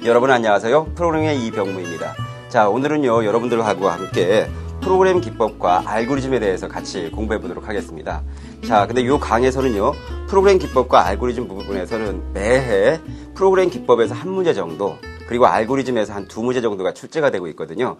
여러분 안녕하세요. 프로그래밍의 이병무입니다. 자, 오늘은요 여러분들하고 함께 프로그램 기법과 알고리즘에 대해서 같이 공부해 보도록 하겠습니다. 자, 근데 이 강에서는요 프로그램 기법과 알고리즘 부분에서는 매해 프로그램 기법에서 한 문제 정도, 그리고 알고리즘에서 한 두 문제 정도가 출제가 되고 있거든요.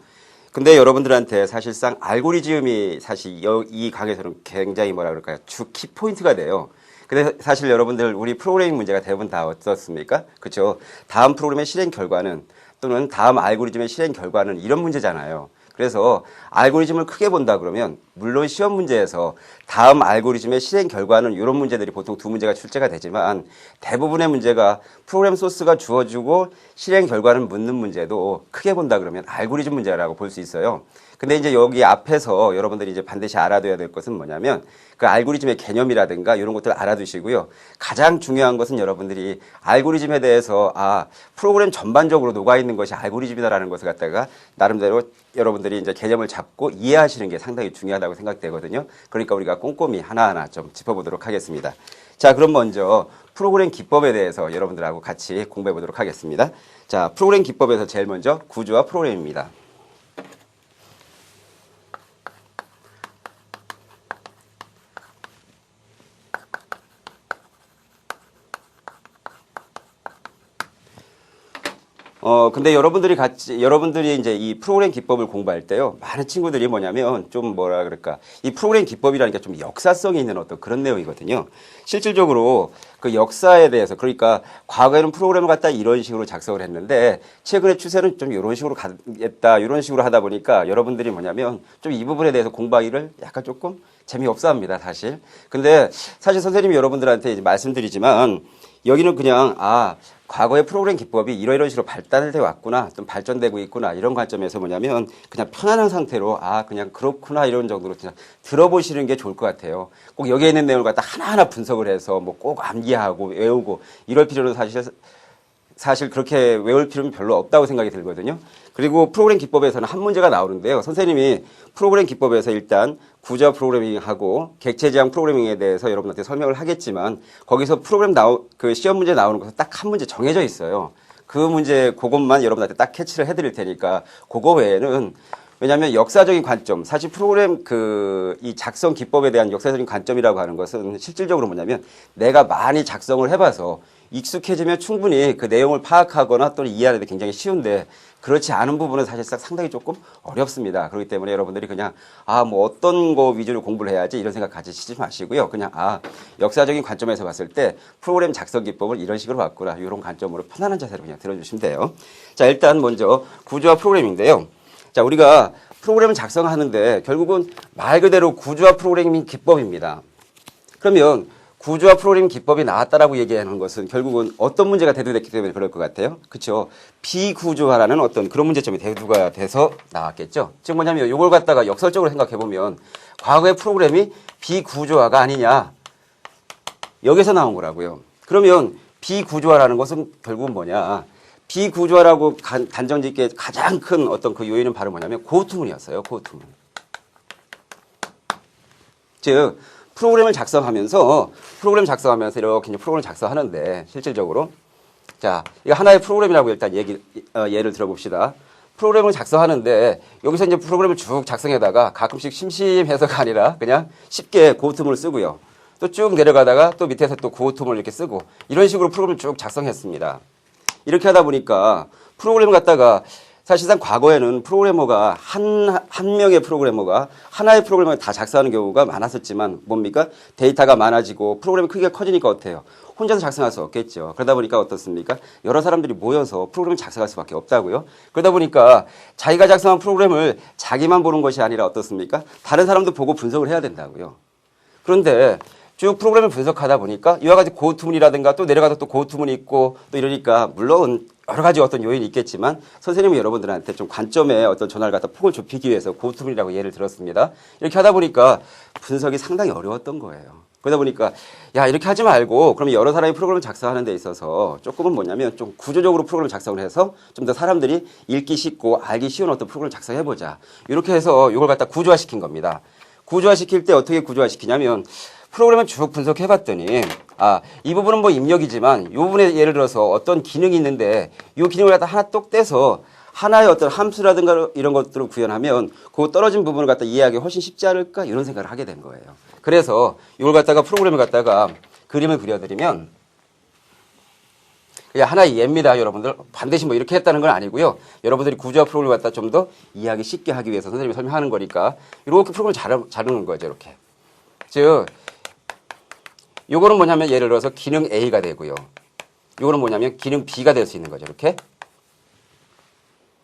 근데 여러분들한테 사실상 알고리즘이 사실 이 강에서는 굉장히 뭐라 그럴까요? 주 키포인트가 돼요. 근데 사실 여러분들 우리 프로그래밍 문제가 대부분 다 어떻습니까? 그렇죠? 다음 프로그램의 실행 결과는, 또는 다음 알고리즘의 실행 결과는 이런 문제잖아요. 그래서 알고리즘을 크게 본다 그러면 물론 시험 문제에서 다음 알고리즘의 실행 결과는 이런 문제들이 보통 두 문제가 출제가 되지만, 대부분의 문제가 프로그램 소스가 주어지고 실행 결과를 묻는 문제도 크게 본다 그러면 알고리즘 문제라고 볼 수 있어요. 근데 이제 여기 앞에서 여러분들이 이제 반드시 알아둬야 될 것은 뭐냐면 그 알고리즘의 개념이라든가 이런 것들을 알아두시고요. 가장 중요한 것은 여러분들이 알고리즘에 대해서 프로그램 전반적으로 녹아있는 것이 알고리즘이다라는 것을 갖다가 나름대로 여러분들이 이제 개념을 잡고 이해하시는 게 상당히 중요하다고 생각되거든요. 그러니까 우리가 꼼꼼히 하나하나 좀 짚어보도록 하겠습니다. 자, 그럼 먼저 프로그램 기법에 대해서 여러분들하고 같이 공부해 보도록 하겠습니다. 자, 프로그램 기법에서 제일 먼저 구조와 프로그램입니다. 근데 여러분들이 이제 이 프로그램 기법을 공부할 때요, 많은 친구들이 뭐냐면 좀 뭐라 그럴까, 이 프로그램 기법이라는 게 좀 역사성이 있는 어떤 그런 내용이거든요. 실질적으로 그 역사에 대해서, 그러니까 과거에는 프로그램을 갖다 이런 식으로 작성을 했는데 최근의 추세는 좀 이런 식으로 가겠다, 이런 식으로 하다 보니까 여러분들이 뭐냐면 좀 이 부분에 대해서 공부하기를 약간 조금 재미없어 합니다, 사실. 근데 사실 선생님이 여러분들한테 이제 말씀드리지만 여기는 그냥 과거의 프로그램 기법이 이런 식으로 발달돼 왔구나, 좀 발전되고 있구나, 이런 관점에서 뭐냐면 그냥 편안한 상태로 그냥 그렇구나 이런 정도로 그냥 들어보시는 게 좋을 것 같아요. 꼭 여기에 있는 내용을 갖다 하나하나 분석을 해서 뭐 꼭 암기하고 외우고 이럴 필요는 사실 그렇게 외울 필요는 별로 없다고 생각이 들거든요. 그리고 프로그램 기법에서는 한 문제가 나오는데요. 선생님이 프로그램 기법에서 일단 구조 프로그래밍하고 객체 지향 프로그래밍에 대해서 여러분한테 설명을 하겠지만, 거기서 그 시험 문제 나오는 것은 딱 한 문제 정해져 있어요. 그 문제 그것만 여러분한테 딱 캐치를 해드릴 테니까 그거 외에는, 왜냐하면 역사적인 관점, 사실 프로그램 이 작성 기법에 대한 역사적인 관점이라고 하는 것은 실질적으로 뭐냐면 내가 많이 작성을 해봐서 익숙해지면 충분히 그 내용을 파악하거나 또는 이해하는 데 굉장히 쉬운데, 그렇지 않은 부분은 사실상 상당히 조금 어렵습니다. 그렇기 때문에 여러분들이 그냥 뭐 어떤 거 위주로 공부를 해야지 이런 생각 가지시지 마시고요. 그냥 역사적인 관점에서 봤을 때 프로그램 작성 기법을 이런 식으로 봤구나, 이런 관점으로 편안한 자세로 그냥 들어주시면 돼요. 자, 일단 먼저 구조화 프로그래밍인데요. 자, 우리가 프로그램을 작성하는데 결국은 말 그대로 구조화 프로그래밍 기법입니다. 그러면 구조화 프로그래밍 기법이 나왔다라고 얘기하는 것은 결국은 어떤 문제가 대두됐기 때문에 그럴 것 같아요. 그렇죠? 비구조화라는 어떤 그런 문제점이 대두가 돼서 나왔겠죠. 즉 뭐냐면 이걸 갖다가 역설적으로 생각해 보면 과거의 프로그램이 비구조화가 아니냐, 여기서 나온 거라고요. 그러면 비구조화라는 것은 결국은 뭐냐? 비구조화라고 단정짓기에 가장 큰 어떤 그 요인은 바로 뭐냐면 고투문이었어요. 고투문. 즉 프로그램을 작성하면서 이렇게 프로그램을 작성하는데 실질적으로, 자, 이거 하나의 프로그램이라고 일단 예를 들어봅시다. 프로그램을 작성하는데 여기서 이제 프로그램을 쭉 작성하다가 가끔씩 심심해서가 아니라 그냥 쉽게 고투문을 쓰고요. 또 쭉 내려가다가 또 밑에서 또 고투문을 이렇게 쓰고 이런 식으로 프로그램을 쭉 작성했습니다. 이렇게 하다 보니까 프로그램을 갖다가 사실상 과거에는 프로그래머가 한 명의 프로그래머가 하나의 프로그램을 다 작성하는 경우가 많았었지만 뭡니까? 데이터가 많아지고 프로그램이 크기가 커지니까 어때요? 혼자서 작성할 수 없겠죠. 그러다 보니까 어떻습니까? 여러 사람들이 모여서 프로그램을 작성할 수밖에 없다고요. 그러다 보니까 자기가 작성한 프로그램을 자기만 보는 것이 아니라 어떻습니까? 다른 사람도 보고 분석을 해야 된다고요. 그런데 쭉 프로그램을 분석하다 보니까 이와 같이 고투문이라든가 또 내려가서 또 고투문이 있고 또 이러니까 물론 여러 가지 어떤 요인이 있겠지만 선생님이 여러분들한테 좀 관점의 어떤 전환을 갖다 폭을 좁히기 위해서 고투문이라고 예를 들었습니다. 이렇게 하다 보니까 분석이 상당히 어려웠던 거예요. 그러다 보니까 이렇게 하지 말고 그러면 여러 사람이 프로그램을 작성하는 데 있어서 조금은 뭐냐면 좀 구조적으로 프로그램을 작성을 해서 좀 더 사람들이 읽기 쉽고 알기 쉬운 어떤 프로그램을 작성해보자. 이렇게 해서 이걸 갖다 구조화시킨 겁니다. 구조화시킬 때 어떻게 구조화시키냐면 프로그램을 쭉 분석해 봤더니 이 부분은 뭐 입력이지만 이 부분에 예를 들어서 어떤 기능이 있는데 이 기능을 갖다 하나 똑 떼서 하나의 어떤 함수라든가 이런 것들을 구현하면 그 떨어진 부분을 갖다 이해하기 훨씬 쉽지 않을까 이런 생각을 하게 된 거예요. 그래서 이걸 갖다가 프로그램을 갖다가 그림을 그려드리면 그냥 하나의 예입니다. 여러분들 반드시 뭐 이렇게 했다는 건 아니고요. 여러분들이 구조와 프로그램을 갖다 좀 더 이해하기 쉽게 하기 위해서 선생님이 설명하는 거니까 이렇게 프로그램을 자르는 거죠. 이렇게. 즉 요거는 뭐냐면 예를 들어서 기능 A가 되고요. 요거는 뭐냐면 기능 B가 될 수 있는 거죠. 이렇게.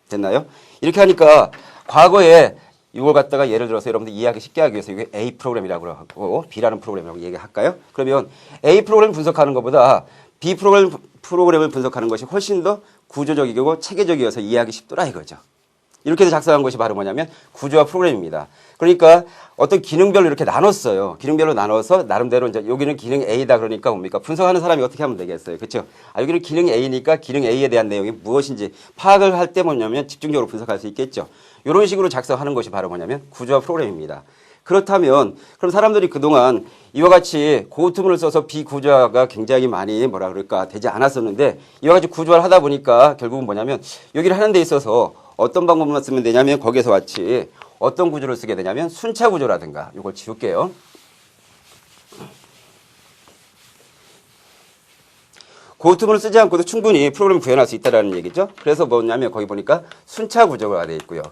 됐나요? 이렇게 하니까 과거에 이걸 갖다가 예를 들어서 여러분들 이해하기 쉽게 하기 위해서 이게 A 프로그램이라고 하고 B라는 프로그램이라고 얘기할까요? 그러면 A 프로그램 분석하는 것보다 B 프로그램을 분석하는 것이 훨씬 더 구조적이고 체계적이어서 이해하기 쉽더라 이거죠. 이렇게 해서 작성한 것이 바로 뭐냐면 구조화 프로그램입니다. 그러니까 어떤 기능별로 이렇게 나눴어요. 기능별로 나눠서 나름대로 이제 여기는 기능 A다 그러니까 뭡니까? 분석하는 사람이 어떻게 하면 되겠어요. 그렇죠? 여기는 기능 A니까 기능 A에 대한 내용이 무엇인지 파악을 할 때 뭐냐면 집중적으로 분석할 수 있겠죠. 이런 식으로 작성하는 것이 바로 뭐냐면 구조화 프로그램입니다. 그렇다면 그럼 사람들이 그동안 이와 같이 고투문을 써서 비구조화가 굉장히 많이 뭐라 그럴까 되지 않았었는데 이와 같이 구조화를 하다 보니까 결국은 뭐냐면 여기를 하는 데 있어서 어떤 방법만 쓰면 되냐면 거기에서 같이 어떤 구조를 쓰게 되냐면 순차 구조라든가 이걸 지울게요. 고투문을 쓰지 않고도 충분히 프로그램을 구현할 수 있다는 얘기죠. 그래서 뭐냐면 거기 보니까 순차 구조가 되어 있고요.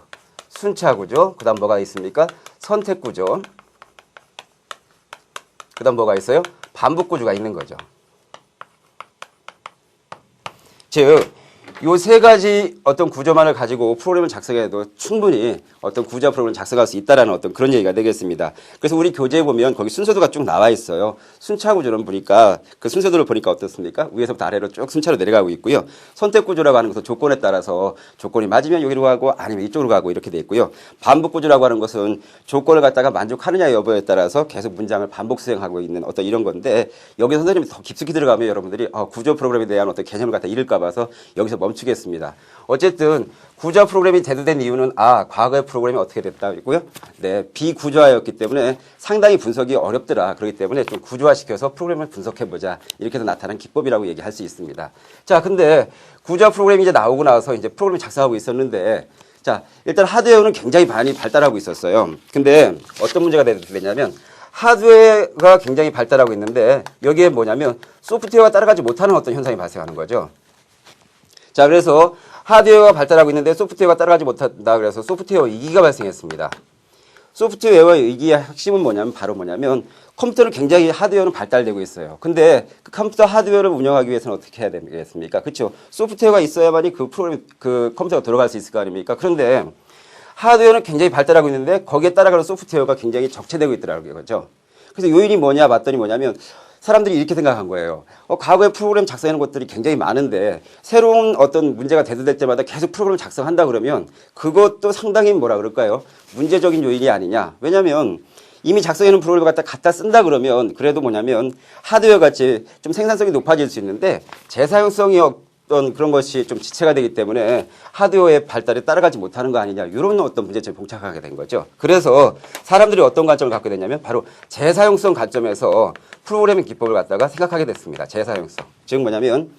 순차 구조, 그 다음 뭐가 있습니까? 선택 구조, 그 다음 뭐가 있어요? 반복 구조가 있는 거죠. 즉, 요 세 가지 어떤 구조만을 가지고 프로그램을 작성해도 충분히 어떤 구조화 프로그램을 작성할 수 있다라는 어떤 그런 얘기가 되겠습니다. 그래서 우리 교재에 보면 거기 순서도가 쭉 나와 있어요. 순차 구조는 보니까 그 순서도를 보니까 어떻습니까? 위에서부터 아래로 쭉 순차로 내려가고 있고요. 선택 구조라고 하는 것은 조건에 따라서 조건이 맞으면 여기로 가고 아니면 이쪽으로 가고 이렇게 돼 있고요. 반복 구조라고 하는 것은 조건을 갖다가 만족하느냐 여부에 따라서 계속 문장을 반복 수행하고 있는 어떤 이런 건데 여기 선생님이 더 깊숙이 들어가면 여러분들이 구조 프로그램에 대한 어떤 개념을 갖다 잃을까 봐서 여기서 멈추겠습니다. 어쨌든 구조화 프로그램이 대두된 이유는 과거의 프로그램이 어떻게 됐다고요? 네, 비구조화였기 때문에 상당히 분석이 어렵더라. 그렇기 때문에 좀 구조화시켜서 프로그램을 분석해보자. 이렇게 해서 나타난 기법이라고 얘기할 수 있습니다. 자, 근데 구조화 프로그램이 이제 나오고 나서 이제 프로그램을 작성하고 있었는데 자, 일단 하드웨어는 굉장히 많이 발달하고 있었어요. 근데 어떤 문제가 되냐면 하드웨어가 굉장히 발달하고 있는데 여기에 뭐냐면 소프트웨어가 따라가지 못하는 어떤 현상이 발생하는 거죠. 자, 그래서 하드웨어가 발달하고 있는데 소프트웨어가 따라가지 못한다. 그래서 소프트웨어 위기가 발생했습니다. 소프트웨어 위기의 핵심은 뭐냐면 바로 뭐냐면 컴퓨터는 굉장히 하드웨어는 발달되고 있어요. 근데 그 컴퓨터 하드웨어를 운영하기 위해서는 어떻게 해야 되겠습니까? 그렇죠? 소프트웨어가 있어야만이 그 프로그램, 그 컴퓨터가 들어갈 수 있을 거 아닙니까? 그런데 하드웨어는 굉장히 발달하고 있는데 거기에 따라가는 소프트웨어가 굉장히 적체되고 있더라고요. 그렇죠? 그래서 요인이 뭐냐 봤더니 뭐냐면 사람들이 이렇게 생각한 거예요. 과거에 프로그램 작성하는 것들이 굉장히 많은데 새로운 어떤 문제가 대두될 때마다 계속 프로그램을 작성한다 그러면 그것도 상당히 뭐라 그럴까요? 문제적인 요인이 아니냐. 왜냐하면 이미 작성해놓은 프로그램을 갖다 쓴다 그러면 그래도 뭐냐면 하드웨어 같이 좀 생산성이 높아질 수 있는데 재사용성이 어떤 그런 것이 좀 지체가 되기 때문에 하드웨어의 발달에 따라가지 못하는 거 아니냐 이런 어떤 문제점에 봉착하게 된 거죠. 그래서 사람들이 어떤 관점을 갖게 됐냐면 바로 재사용성 관점에서 프로그래밍 기법을 갖다가 생각하게 됐습니다. 재사용성. 즉 뭐냐면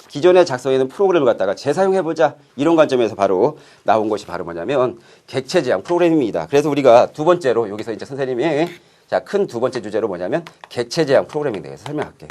기존에 작성해놓은 프로그램을 갖다가 재사용해보자 이런 관점에서 바로 나온 것이 바로 뭐냐면 객체지향 프로그램입니다. 그래서 우리가 두 번째로 여기서 이제 선생님이 큰 두 번째 주제로 뭐냐면 객체지향 프로그래밍에 대해서 설명할게요.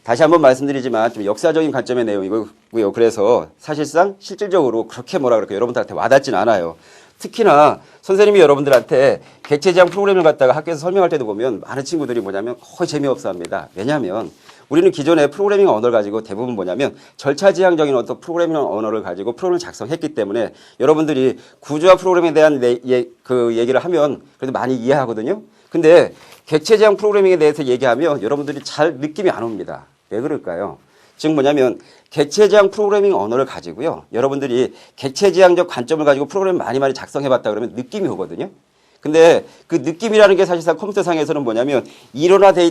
다시 한번 말씀드리지만 좀 역사적인 관점의 내용이고요. 그래서 사실상 실질적으로 그렇게 뭐라 그럴까 여러분들한테 와닿지는 않아요. 특히나 선생님이 여러분들한테 객체지향 프로그램을 갖다가 학교에서 설명할 때도 보면 많은 친구들이 뭐냐면 거의 재미없어 합니다. 왜냐하면 우리는 기존에 프로그래밍 언어를 가지고 대부분 뭐냐면 절차지향적인 어떤 프로그래밍 언어를 가지고 프로그램을 작성했기 때문에 여러분들이 구조화 프로그램에 대한 그 얘기를 하면 그래도 많이 이해하거든요. 근데 객체지향 프로그래밍에 대해서 얘기하면 여러분들이 잘 느낌이 안 옵니다. 왜 그럴까요? 즉 뭐냐면 객체지향 프로그래밍 언어를 가지고요. 여러분들이 객체지향적 관점을 가지고 프로그램을 많이 작성해봤다 그러면 느낌이 오거든요. 근데 그 느낌이라는 게 사실상 컴퓨터상에서는 뭐냐면 이론화돼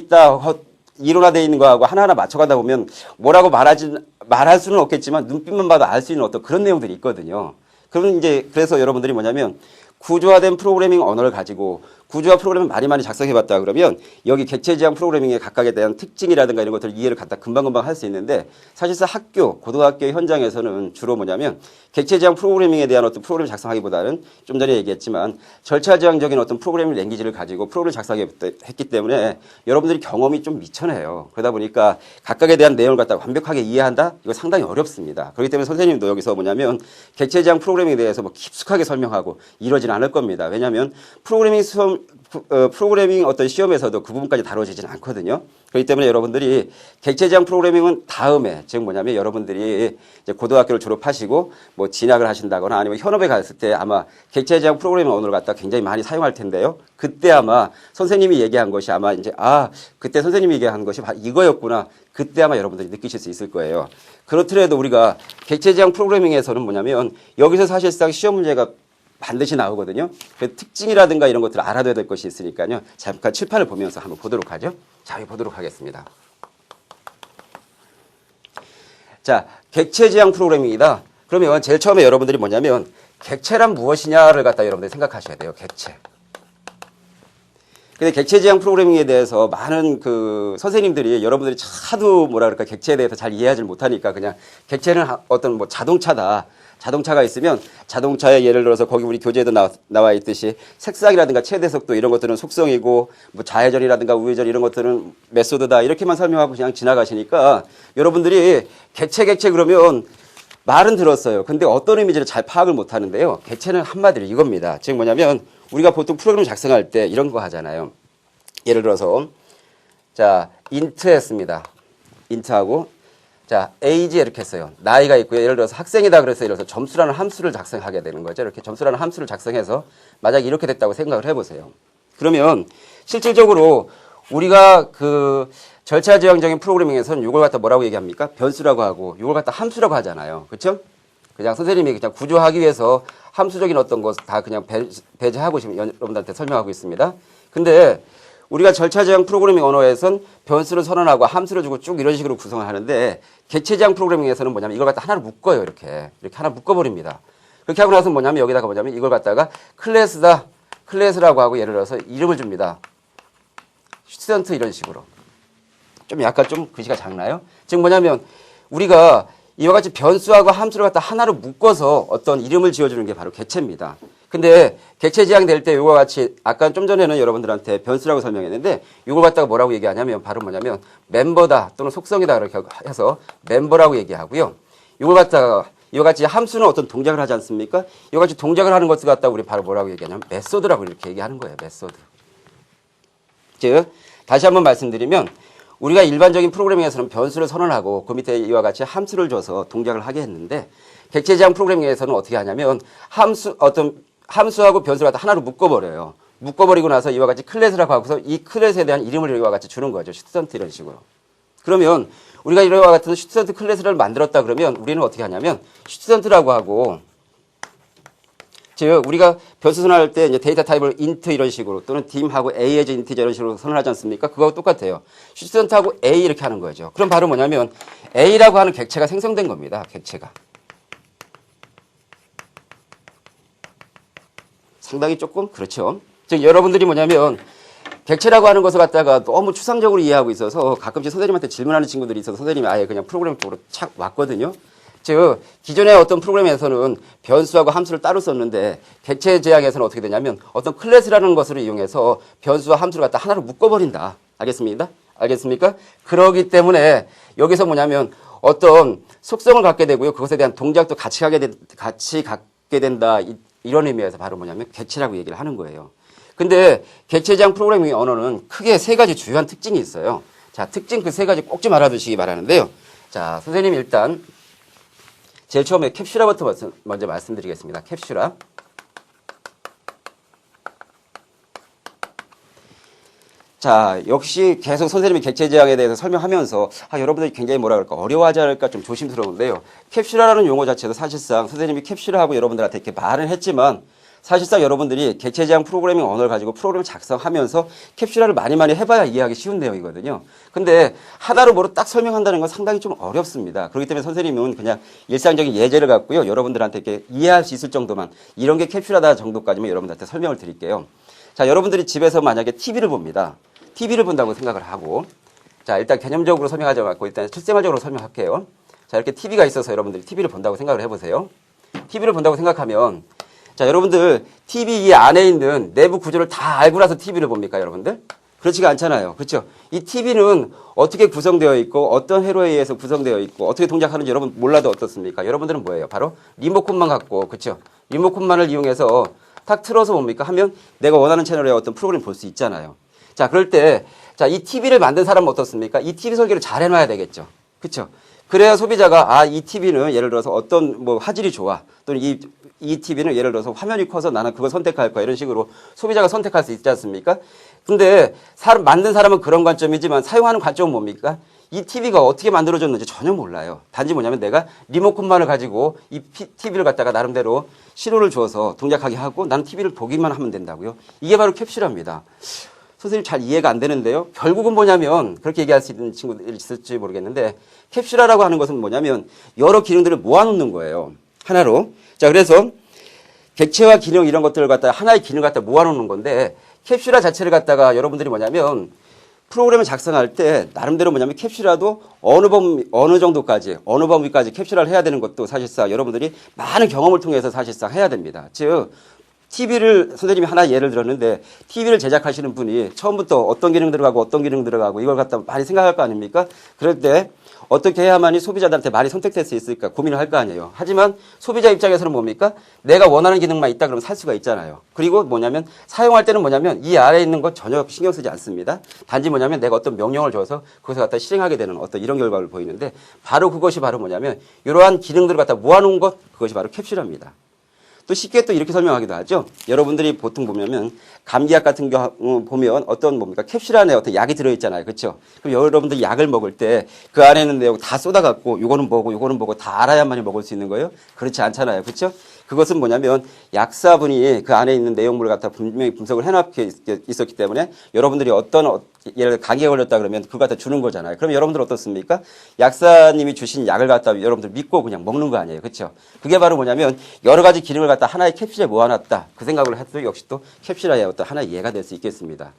있는 거하고 하나하나 맞춰가다 보면 뭐라고 말할 수는 없겠지만 눈빛만 봐도 알 수 있는 어떤 그런 내용들이 있거든요. 그럼 이제 그래서 여러분들이 뭐냐면 구조화된 프로그래밍 언어를 가지고 구조화 프로그램을 많이 작성해봤다 그러면 여기 객체 지향 프로그래밍의 각각에 대한 특징이라든가 이런 것들을 이해를 갖다 금방금방 할 수 있는데 사실상 학교, 고등학교 현장에서는 주로 뭐냐면 객체 지향 프로그래밍에 대한 어떤 프로그램을 작성하기보다는 좀 전에 얘기했지만 절차 지향적인 어떤 프로그래밍 랭귀지를 가지고 프로그램을 작성했기 때문에 여러분들이 경험이 좀 미천해요. 그러다 보니까 각각에 대한 내용을 갖다 완벽하게 이해한다? 이거 상당히 어렵습니다. 그렇기 때문에 선생님도 여기서 뭐냐면 객체 지향 프로그래밍에 대해서 뭐 깊숙하게 설명하고 이러진 않을 겁니다. 왜냐하면 프로그래밍 어떤 시험에서도 그 부분까지 다뤄지진 않거든요. 그렇기 때문에 여러분들이 객체 지향 프로그래밍은 다음에 즉 뭐냐면 여러분들이 이제 고등학교를 졸업하시고 뭐 진학을 하신다거나 아니면 현업에 갔을 때 아마 객체 지향 프로그래밍 언어를 갖다 굉장히 많이 사용할 텐데요. 그때 아마 선생님이 얘기한 것이 아마 이제 그때 선생님이 얘기한 것이 이거였구나. 그때 아마 여러분들이 느끼실 수 있을 거예요. 그렇더라도 우리가 객체 지향 프로그래밍에서는 뭐냐면 여기서 사실상 시험 문제가 반드시 나오거든요. 그 특징이라든가 이런 것들을 알아둬야 될 것이 있으니까요. 잠깐 칠판을 보면서 한번 보도록 하죠. 자, 보도록 하겠습니다. 자, 객체 지향 프로그래밍이다. 그러면 제일 처음에 여러분들이 뭐냐면 객체란 무엇이냐를 갖다 여러분들이 생각하셔야 돼요. 객체. 근데 객체 지향 프로그래밍에 대해서 많은 그 선생님들이 여러분들이 하도 뭐라 그럴까 객체에 대해서 잘 이해하지 못하니까 그냥 객체는 어떤 뭐 자동차다. 자동차가 있으면 자동차에 예를 들어서 거기 우리 교재에도 나와 있듯이 색상이라든가 최대 속도 이런 것들은 속성이고 뭐 좌회전이라든가 우회전 이런 것들은 메소드다 이렇게만 설명하고 그냥 지나가시니까 여러분들이 객체 그러면 말은 들었어요. 근데 어떤 의미인지를 잘 파악을 못 하는데요. 객체는 한마디로 이겁니다. 즉 뭐냐면 우리가 보통 프로그램 작성할 때 이런 거 하잖아요. 예를 들어서 자 int 했습니다. int하고 자, age 이렇게 했어요. 나이가 있고요. 예를 들어서 학생이다 그래서 예를 들어서 점수라는 함수를 작성하게 되는 거죠. 이렇게 점수라는 함수를 작성해서 만약에 이렇게 됐다고 생각을 해보세요. 그러면 실질적으로 우리가 그 절차 지향적인 프로그래밍에서는 이걸 갖다 뭐라고 얘기합니까? 변수라고 하고 이걸 갖다 함수라고 하잖아요. 그렇죠? 그냥 선생님이 그냥 구조하기 위해서 함수적인 어떤 것 다 그냥 배제하고 지금 여러분들한테 설명하고 있습니다. 근데 우리가 절차 지향 프로그래밍 언어에선 변수를 선언하고 함수를 주고 쭉 이런 식으로 구성을 하는데 객체 지향 프로그래밍에서는 뭐냐면 이걸 갖다 하나로 묶어요. 이렇게 하나 묶어버립니다. 그렇게 하고 나서 뭐냐면 여기다가 뭐냐면 이걸 갖다가 클래스라고 하고 예를 들어서 이름을 줍니다. 스튜던트 이런 식으로. 좀 약간 좀 글씨가 작나요? 즉 뭐냐면 우리가 이와 같이 변수하고 함수를 갖다 하나로 묶어서 어떤 이름을 지어주는 게 바로 객체입니다. 근데 객체 지향될 때 이와 같이 아까 좀 전에는 여러분들한테 변수라고 설명했는데 이걸 갖다가 뭐라고 얘기하냐면 바로 뭐냐면 멤버다 또는 속성이다 이렇게 해서 멤버라고 얘기하고요. 이걸 갖다가 이와 같이 함수는 어떤 동작을 하지 않습니까? 이와 같이 동작을 하는 것을 갖다가 우리 바로 뭐라고 얘기하냐면 메소드라고 이렇게 얘기하는 거예요. 메소드. 즉 다시 한번 말씀드리면 우리가 일반적인 프로그래밍에서는 변수를 선언하고 그 밑에 이와 같이 함수를 줘서 동작을 하게 했는데 객체 지향 프로그래밍에서는 어떻게 하냐면 함수하고 변수를 갖다 하나로 묶어버려요. 묶어버리고 나서 이와 같이 클래스라고 하고서 이 클래스에 대한 이름을 이와 같이 주는 거죠. 스튜던트 이런 식으로. 그러면 우리가 이와 같은 스튜던트 클래스를 만들었다 그러면 우리는 어떻게 하냐면 스튜던트라고 하고 즉 우리가 변수 선언할 때 이제 데이터 타입을 int 이런 식으로 또는 dim하고 a as integer 이런 식으로 선언하지 않습니까? 그거하고 똑같아요. 스튜던트하고 a 이렇게 하는 거죠. 그럼 바로 뭐냐면 a라고 하는 객체가 생성된 겁니다. 객체가. 상당히 조금 그렇죠. 즉 여러분들이 뭐냐면 객체라고 하는 것을 갖다가 너무 추상적으로 이해하고 있어서 가끔씩 선생님한테 질문하는 친구들이 있어서 선생님이 아예 그냥 프로그램 쪽으로 착 왔거든요. 즉 기존의 어떤 프로그램에서는 변수하고 함수를 따로 썼는데 객체 지향에서는 어떻게 되냐면 어떤 클래스라는 것을 이용해서 변수와 함수를 갖다 하나로 묶어버린다. 알겠습니까? 그러기 때문에 여기서 뭐냐면 어떤 속성을 갖게 되고요. 그것에 대한 동작도 같이 갖게 된다. 이런 의미에서 바로 뭐냐면 객체라고 얘기를 하는 거예요. 근데 객체 지향 프로그래밍 언어는 크게 세 가지 주요한 특징이 있어요. 자, 특징 그 세 가지 꼭 좀 알아두시기 바라는데요. 자, 선생님 일단 제일 처음에 캡슐화부터 먼저 말씀드리겠습니다. 캡슐화. 자, 역시 계속 선생님이 객체 지향에 대해서 설명하면서 여러분들이 굉장히 뭐라 그럴까 어려워하지 않을까 좀 조심스러운데요. 캡슐화라는 용어 자체도 사실상 선생님이 캡슐화하고 여러분들한테 이렇게 말은 했지만 사실상 여러분들이 객체 지향 프로그래밍 언어를 가지고 프로그램을 작성하면서 캡슐화를 많이 해봐야 이해하기 쉬운 내용이거든요. 근데 하나로 뭐로 딱 설명한다는 건 상당히 좀 어렵습니다. 그렇기 때문에 선생님은 그냥 일상적인 예제를 갖고요. 여러분들한테 이렇게 이해할 수 있을 정도만 이런 게 캡슐화다 정도까지만 여러분들한테 설명을 드릴게요. 자, 여러분들이 집에서 만약에 TV를 봅니다. TV를 본다고 생각을 하고 자, 일단 개념적으로 설명하지 않고 일단 실생활적으로 설명할게요. 자, 이렇게 TV가 있어서 여러분들이 TV를 본다고 생각을 해보세요. TV를 본다고 생각하면 자, 여러분들 TV 이 안에 있는 내부 구조를 다 알고 나서 TV를 봅니까, 여러분들? 그렇지가 않잖아요. 그렇죠? 이 TV는 어떻게 구성되어 있고 어떤 회로에 의해서 구성되어 있고 어떻게 동작하는지 여러분 몰라도 어떻습니까? 여러분들은 뭐예요? 바로 리모컨만 갖고 그렇죠? 리모컨만을 이용해서 탁 틀어서 뭡니까? 하면 내가 원하는 채널에 어떤 프로그램 볼 수 있잖아요. 자, 그럴 때 자, 이 TV를 만든 사람은 어떻습니까? 이 TV 설계를 잘 해놔야 되겠죠. 그렇죠? 그래야 소비자가 이 TV는 예를 들어서 어떤 뭐 화질이 좋아 또는 이 TV는 예를 들어서 화면이 커서 나는 그거 선택할 거야 이런 식으로 소비자가 선택할 수 있지 않습니까? 근데 만든 사람은 그런 관점이지만 사용하는 관점은 뭡니까? 이 TV가 어떻게 만들어졌는지 전혀 몰라요. 단지 뭐냐면 내가 리모컨만을 가지고 이 TV를 갖다가 나름대로 신호를 줘서 동작하게 하고 나는 TV를 보기만 하면 된다고요. 이게 바로 캡슐화입니다. 선생님 잘 이해가 안 되는데요. 결국은 뭐냐면 그렇게 얘기할 수 있는 친구들이 있을지 모르겠는데 캡슐화라고 하는 것은 뭐냐면 여러 기능들을 모아놓는 거예요. 하나로. 자, 그래서 객체화 기능 이런 것들을 갖다가 하나의 기능을 갖다 모아놓는 건데 캡슐화 자체를 갖다가 여러분들이 뭐냐면 프로그램을 작성할 때 나름대로 뭐냐면 캡슐화도 어느 정도까지 어느 범위까지 캡슐화를 해야 되는 것도 사실상 여러분들이 많은 경험을 통해서 사실상 해야 됩니다. 즉 TV를 선생님이 하나 예를 들었는데 TV를 제작하시는 분이 처음부터 어떤 기능 들어가고 어떤 기능 들어가고 이걸 갖다 많이 생각할 거 아닙니까? 그럴 때 어떻게 해야만이 소비자들한테 많이 선택될 수 있을까 고민을 할 거 아니에요. 하지만 소비자 입장에서는 뭡니까? 내가 원하는 기능만 있다 그러면 살 수가 있잖아요. 그리고 뭐냐면 사용할 때는 뭐냐면 이 아래에 있는 것 전혀 신경 쓰지 않습니다. 단지 뭐냐면 내가 어떤 명령을 줘서 그것을 갖다 실행하게 되는 어떤 이런 결과를 보이는데 바로 그것이 바로 뭐냐면 이러한 기능들을 갖다 모아놓은 것 그것이 바로 캡슐화입니다. 또 쉽게 또 이렇게 설명하기도 하죠. 여러분들이 보통 보면 감기약 같은 경우 보면 어떤 뭡니까 캡슐 안에 어떤 약이 들어있잖아요. 그렇죠? 그럼 여러분들이 약을 먹을 때 그 안에 있는 내용 다 쏟아갖고 요거는 뭐고 다 알아야만이 먹을 수 있는 거예요. 그렇지 않잖아요. 그렇죠? 그것은 뭐냐면 약사분이 그 안에 있는 내용물을 갖다 분명히 분석을 해놓게 있었기 때문에 여러분들이 예를 들어 감기에 걸렸다 그러면 그거 갖다 주는 거잖아요. 그럼 여러분들 어떻습니까? 약사님이 주신 약을 갖다 여러분들 믿고 그냥 먹는 거 아니에요. 그렇죠? 그게 바로 뭐냐면 여러 가지 기능을 갖다 하나의 캡슐에 모아놨다. 그 생각을 해도 역시 또 캡슐화의 어떤 하나의 예가 될 수 있겠습니다.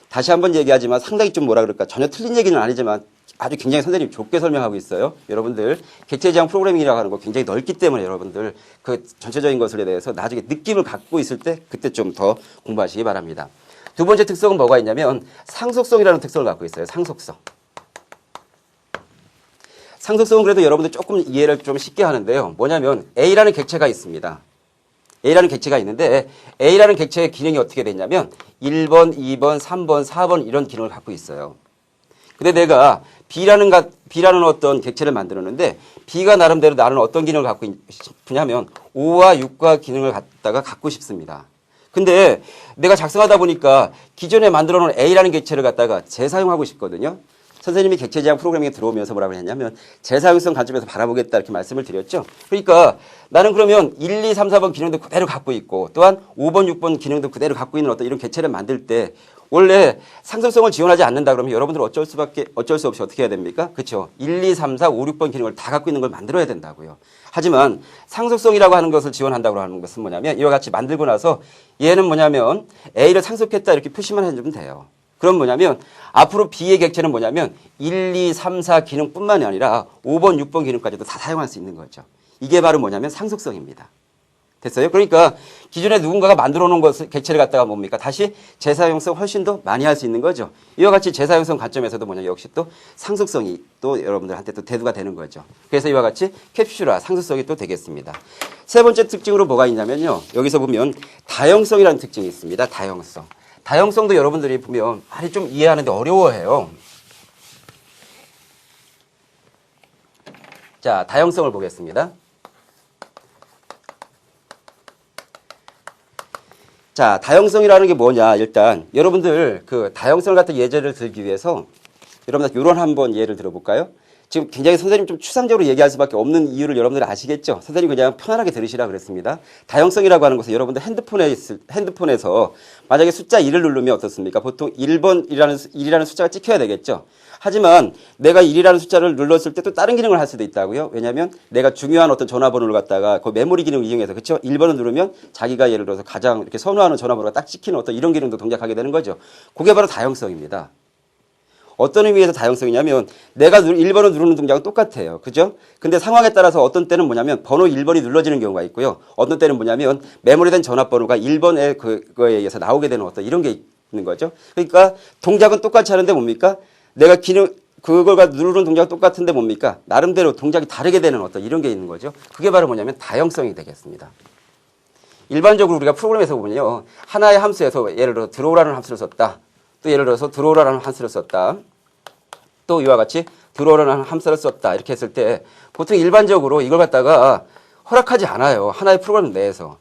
다시 한번 얘기하지만 상당히 좀 뭐라 그럴까 전혀 틀린 얘기는 아니지만 아주 굉장히 선생님이 좁게 설명하고 있어요. 여러분들 객체 지향 프로그래밍이라고 하는 거 굉장히 넓기 때문에 여러분들 그 전체적인 것에 대해서 나중에 느낌을 갖고 있을 때 그때 좀 더 공부하시기 바랍니다. 두 번째 특성은 뭐가 있냐면 상속성이라는 특성을 갖고 있어요. 상속성. 상속성은 그래도 여러분들 조금 이해를 좀 쉽게 하는데요. 뭐냐면 A라는 객체가 있습니다. A라는 객체가 있는데 A라는 객체의 기능이 어떻게 되냐면 1번, 2번, 3번, 4번 이런 기능을 갖고 있어요. 근데 내가 B라는 어떤 객체를 만들었는데 B가 나름대로 나는 어떤 기능을 갖고 싶으냐면 5와 6과 기능을 갖고 싶습니다. 근데 내가 작성하다 보니까 기존에 만들어 놓은 A라는 객체를 갖다가 재사용하고 싶거든요. 선생님이 객체 지향 프로그래밍에 들어오면서 뭐라고 했냐면 재사용성 관점에서 바라보겠다 이렇게 말씀을 드렸죠. 그러니까 나는 그러면 1, 2, 3, 4번 기능도 그대로 갖고 있고 또한 5번, 6번 기능도 그대로 갖고 있는 어떤 이런 객체를 만들 때 원래 상속성을 지원하지 않는다 그러면 여러분들 어쩔 수 없이 어떻게 해야 됩니까? 그렇죠. 1, 2, 3, 4, 5, 6번 기능을 다 갖고 있는 걸 만들어야 된다고요. 하지만 상속성이라고 하는 것을 지원한다고 하는 것은 뭐냐면 이와 같이 만들고 나서 얘는 뭐냐면 A를 상속했다 이렇게 표시만 해주면 돼요. 그럼 뭐냐면 앞으로 B의 객체는 뭐냐면 1, 2, 3, 4 기능뿐만이 아니라 5번, 6번 기능까지도 다 사용할 수 있는 거죠. 이게 바로 뭐냐면 상속성입니다. 됐어요? 그러니까 기존에 누군가가 만들어 놓은 것을 객체를 갖다가 뭡니까? 다시 재사용성 훨씬 더 많이 할 수 있는 거죠. 이와 같이 재사용성 관점에서도 뭐냐 역시 또 상속성이 또 여러분들한테 또 대두가 되는 거죠. 그래서 이와 같이 캡슐화 상속성이 또 되겠습니다. 세 번째 특징으로 뭐가 있냐면요. 여기서 보면 다형성이라는 특징이 있습니다. 다형성. 다형성도 여러분들이 보면 많이 좀 이해하는데 어려워해요. 자, 다형성을 보겠습니다. 자, 다형성이라는 게 뭐냐. 일단 여러분들 그 다형성 같은 예제를 들기 위해서 여러분들 이런 한번 예를 들어볼까요? 지금 굉장히 선생님 좀 추상적으로 얘기할 수밖에 없는 이유를 여러분들이 아시겠죠? 선생님 그냥 편안하게 들으시라 그랬습니다. 다형성이라고 하는 것은 여러분들 핸드폰에서 만약에 숫자 1을 누르면 어떻습니까? 보통 1이라는 숫자가 찍혀야 되겠죠? 하지만 내가 1이라는 숫자를 눌렀을 때 또 다른 기능을 할 수도 있다고요. 왜냐하면 내가 중요한 어떤 전화번호를 갖다가 그 메모리 기능을 이용해서 그렇죠? 1번을 누르면 자기가 예를 들어서 가장 이렇게 선호하는 전화번호가 딱 찍히는 어떤 이런 기능도 동작하게 되는 거죠. 그게 바로 다형성입니다. 어떤 의미에서 다형성이냐면 내가 1번을 누르는 동작은 똑같아요. 그죠? 근데 상황에 따라서 어떤 때는 뭐냐면 번호 1번이 눌러지는 경우가 있고요. 어떤 때는 뭐냐면 메모리된 전화번호가 1번의 그거에 의해서 나오게 되는 어떤 이런 게 있는 거죠. 그러니까 동작은 똑같이 하는데 뭡니까? 내가 그걸 누르는 동작은 똑같은데 뭡니까? 나름대로 동작이 다르게 되는 어떤 이런 게 있는 거죠. 그게 바로 뭐냐면 다형성이 되겠습니다. 일반적으로 우리가 프로그램에서 보면요. 하나의 함수에서 예를 들어 들어오라는 함수를 썼다. 또 예를 들어서 들어오라는 함수를 썼다. 또 이와 같이 들어오라는 함수를 썼다. 이렇게 했을 때 보통 일반적으로 이걸 갖다가 허락하지 않아요. 하나의 프로그램 내에서.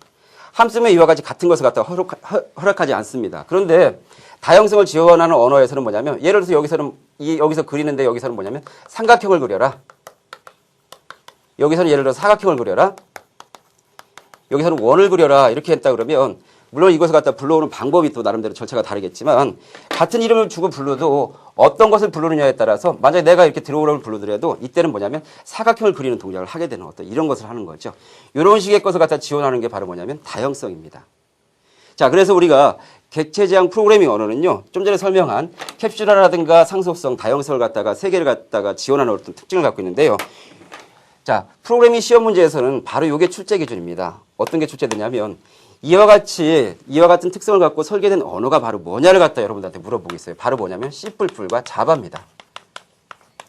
함수면 이와 같이 같은 것을 갖다가 허락하지 않습니다. 그런데 다형성을 지원하는 언어에서는 뭐냐면 예를 들어서 여기서 그리는데 여기서는 뭐냐면 삼각형을 그려라. 여기서는 예를 들어 사각형을 그려라. 여기서는 원을 그려라. 이렇게 했다 그러면 물론 이것을 갖다 불러오는 방법이 또 나름대로 절차가 다르겠지만 같은 이름을 주고 불러도 어떤 것을 부르느냐에 따라서 만약에 내가 이렇게 들어오라고 부르더라도 이때는 뭐냐면 사각형을 그리는 동작을 하게 되는 어떤 이런 것을 하는 거죠. 이런 식의 것을 갖다 지원하는 게 바로 뭐냐면 다형성입니다. 자, 그래서 우리가 객체 지향 프로그래밍 언어는요. 좀 전에 설명한 캡슐화라든가 상속성, 다형성을 갖다가 세 개를 갖다가 지원하는 어떤 특징을 갖고 있는데요. 자, 프로그래밍 시험 문제에서는 바로 이게 출제 기준입니다. 어떤 게 출제되냐면 이와 같은 특성을 갖고 설계된 언어가 바로 뭐냐를 갖다 여러분들한테 물어보겠어요. 바로 뭐냐면 C++과 자바입니다.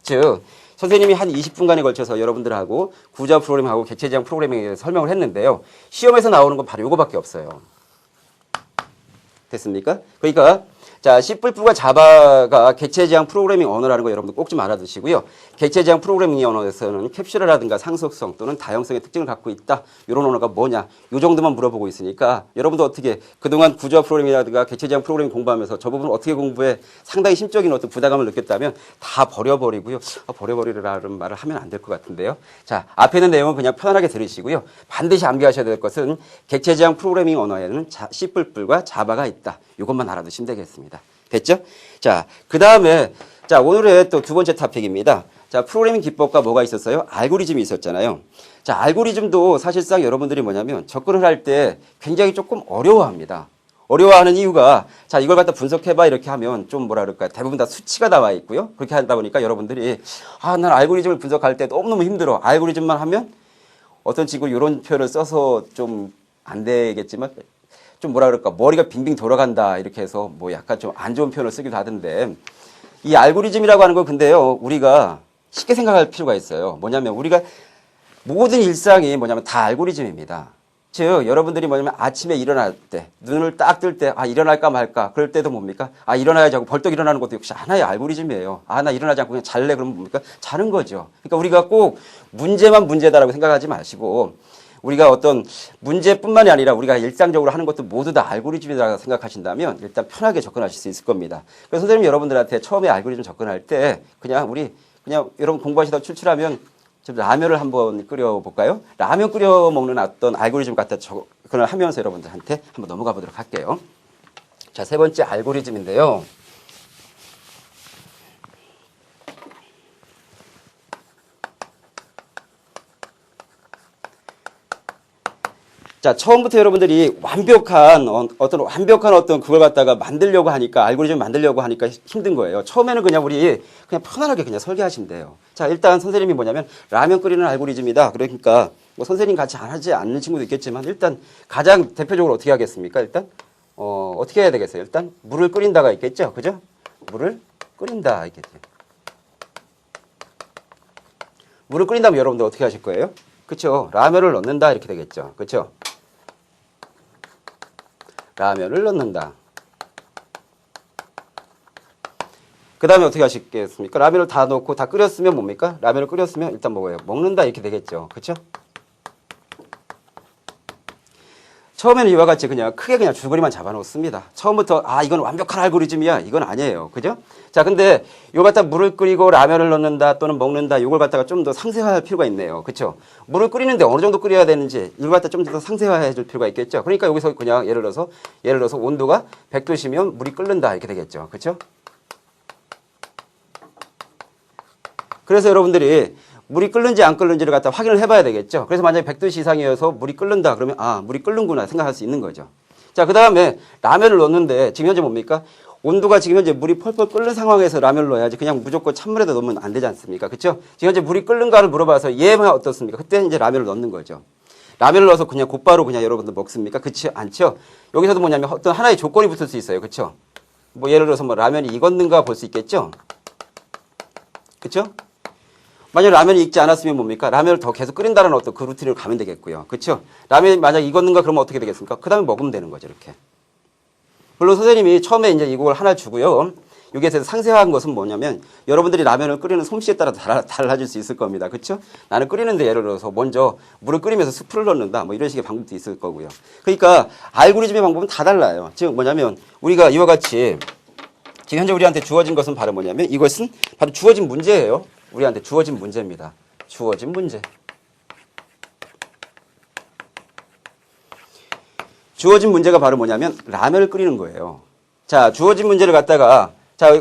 즉 선생님이 한 20분간에 걸쳐서 여러분들하고 구자 프로그래밍하고 객체 지향 프로그래밍에 대해서 설명을 했는데요. 시험에서 나오는 건 바로 이거밖에 없어요. 됐습니까? 그러니까 자, C++과 자바가 객체 지향 프로그래밍 언어라는 거 여러분들 꼭 좀 알아두시고요. 객체 지향 프로그래밍 언어에서는 캡슐화라든가 상속성 또는 다형성의 특징을 갖고 있다. 이런 언어가 뭐냐? 이 정도만 물어보고 있으니까 여러분도 어떻게 그동안 구조화 프로그래밍이라든가 객체 지향 프로그래밍 공부하면서 저 부분 어떻게 공부해 상당히 심적인 어떤 부담감을 느꼈다면 다 버려버리고요. 버려버리라는 말을 하면 안 될 것 같은데요. 자, 앞에 있는 내용은 그냥 편안하게 들으시고요. 반드시 암기하셔야 될 것은 객체 지향 프로그래밍 언어에는 C++과 자바가 있다. 이것만 알아두시면 되겠습니다. 됐죠? 자, 그 다음에, 자, 오늘의 또 두 번째 토픽입니다. 자, 프로그래밍 기법과 뭐가 있었어요? 알고리즘이 있었잖아요. 자, 알고리즘도 사실상 여러분들이 뭐냐면 접근을 할 때 굉장히 조금 어려워합니다. 어려워하는 이유가, 자, 이걸 갖다 분석해봐 이렇게 하면 좀 뭐라 그럴까, 대부분 다 수치가 나와 있고요. 그렇게 하다 보니까 여러분들이, 난 알고리즘을 분석할 때 너무너무 힘들어. 알고리즘만 하면 어떤 친구 이런 표현을 써서 좀 안 되겠지만, 좀 뭐라 그럴까 머리가 빙빙 돌아간다 이렇게 해서 뭐 약간 좀 안 좋은 표현을 쓰기도 하던데 이 알고리즘이라고 하는 건 근데요 우리가 쉽게 생각할 필요가 있어요. 뭐냐면 우리가 모든 일상이 뭐냐면 다 알고리즘입니다. 즉 여러분들이 뭐냐면 아침에 일어날 때 눈을 딱 뜰 때 일어날까 말까 그럴 때도 뭡니까 일어나야지 하고 벌떡 일어나는 것도 역시 하나의 알고리즘이에요. 나 일어나지 않고 그냥 잘래 그러면 뭡니까 자는 거죠. 그러니까 우리가 꼭 문제만 문제다라고 생각하지 마시고 우리가 어떤 문제뿐만이 아니라 우리가 일상적으로 하는 것도 모두 다 알고리즘이라고 생각하신다면 일단 편하게 접근하실 수 있을 겁니다. 그래서 선생님 여러분들한테 처음에 알고리즘 접근할 때 그냥 여러분 공부하시다 출출하면 좀 라면을 한번 끓여볼까요? 라면 끓여 먹는 어떤 알고리즘 갖다 접근을 하면서 여러분들한테 한번 넘어가 보도록 할게요. 자, 세 번째 알고리즘인데요. 자, 처음부터 여러분들이 완벽한 어떤 그걸 갖다가 만들려고 하니까, 알고리즘 만들려고 하니까 힘든 거예요. 처음에는 그냥 편안하게 그냥 설계하시면 돼요. 자, 일단 선생님이 뭐냐면, 라면 끓이는 알고리즘이다. 그러니까, 뭐 선생님 같이 안 하지 않는 친구도 있겠지만, 일단 가장 대표적으로 어떻게 하겠습니까? 일단, 어떻게 해야 되겠어요? 일단, 물을 끓인다가 있겠죠? 그죠? 물을 끓인다. 있겠죠? 물을 끓인다면 여러분들 어떻게 하실 거예요? 그쵸? 라면을 넣는다. 이렇게 되겠죠? 그쵸? 라면을 넣는다. 그 다음에 어떻게 하시겠습니까? 라면을 다 넣고 다 끓였으면 뭡니까? 라면을 끓였으면 일단 먹어요. 먹는다 이렇게 되겠죠. 그쵸? 처음에는 이와 같이 그냥 크게 그냥 줄거리만 잡아놓습니다. 처음부터 이건 완벽한 알고리즘이야. 이건 아니에요. 그죠? 자, 근데 이거 갖다 물을 끓이고 라면을 넣는다 또는 먹는다 이걸 갖다가 좀 더 상세화할 필요가 있네요. 그렇죠? 물을 끓이는데 어느 정도 끓여야 되는지 이걸 갖다 좀 더 상세화해 줄 필요가 있겠죠. 그러니까 여기서 그냥 예를 들어서 온도가 100도시면 물이 끓는다 이렇게 되겠죠. 그렇죠? 그래서 여러분들이 물이 끓는지 안 끓는지를 갖다 확인을 해봐야 되겠죠. 그래서 만약에 100도씨 이상이어서 물이 끓는다 그러면 물이 끓는구나 생각할 수 있는 거죠. 자, 그 다음에 라면을 넣는데 지금 현재 뭡니까? 온도가 지금 현재 물이 펄펄 끓는 상황에서 라면을 넣어야지 그냥 무조건 찬물에다 넣으면 안 되지 않습니까? 그렇죠? 지금 현재 물이 끓는가를 물어봐서 얘만 어떻습니까? 그때 이제 라면을 넣는 거죠. 라면을 넣어서 그냥 곧바로 그냥 여러분들 먹습니까? 그렇지 않죠? 여기서도 뭐냐면 어떤 하나의 조건이 붙을 수 있어요. 그렇죠? 뭐 예를 들어서 뭐 라면이 익었는가 볼 수 있겠죠? 그렇죠? 만약 라면이 익지 않았으면 뭡니까? 라면을 더 계속 끓인다는 어떤 그 루틴으로 가면 되겠고요. 그렇죠? 라면이 만약 익었는가 그러면 어떻게 되겠습니까? 그 다음에 먹으면 되는 거죠. 이렇게. 물론 선생님이 처음에 이제 이걸 하나 주고요. 여기에서 상세한 것은 뭐냐면 여러분들이 라면을 끓이는 솜씨에 따라 달라질 수 있을 겁니다. 그렇죠? 나는 끓이는데 예를 들어서 먼저 물을 끓이면서 스프를 넣는다. 뭐 이런 식의 방법도 있을 거고요. 그러니까 알고리즘의 방법은 다 달라요. 즉 뭐냐면 우리가 이와 같이 지금 현재 우리한테 주어진 것은 바로 뭐냐면 이것은 바로 주어진 문제예요. 우리한테 주어진 문제입니다. 주어진 문제. 주어진 문제가 바로 뭐냐면 라면을 끓이는 거예요. 자, 주어진 문제를 갖다가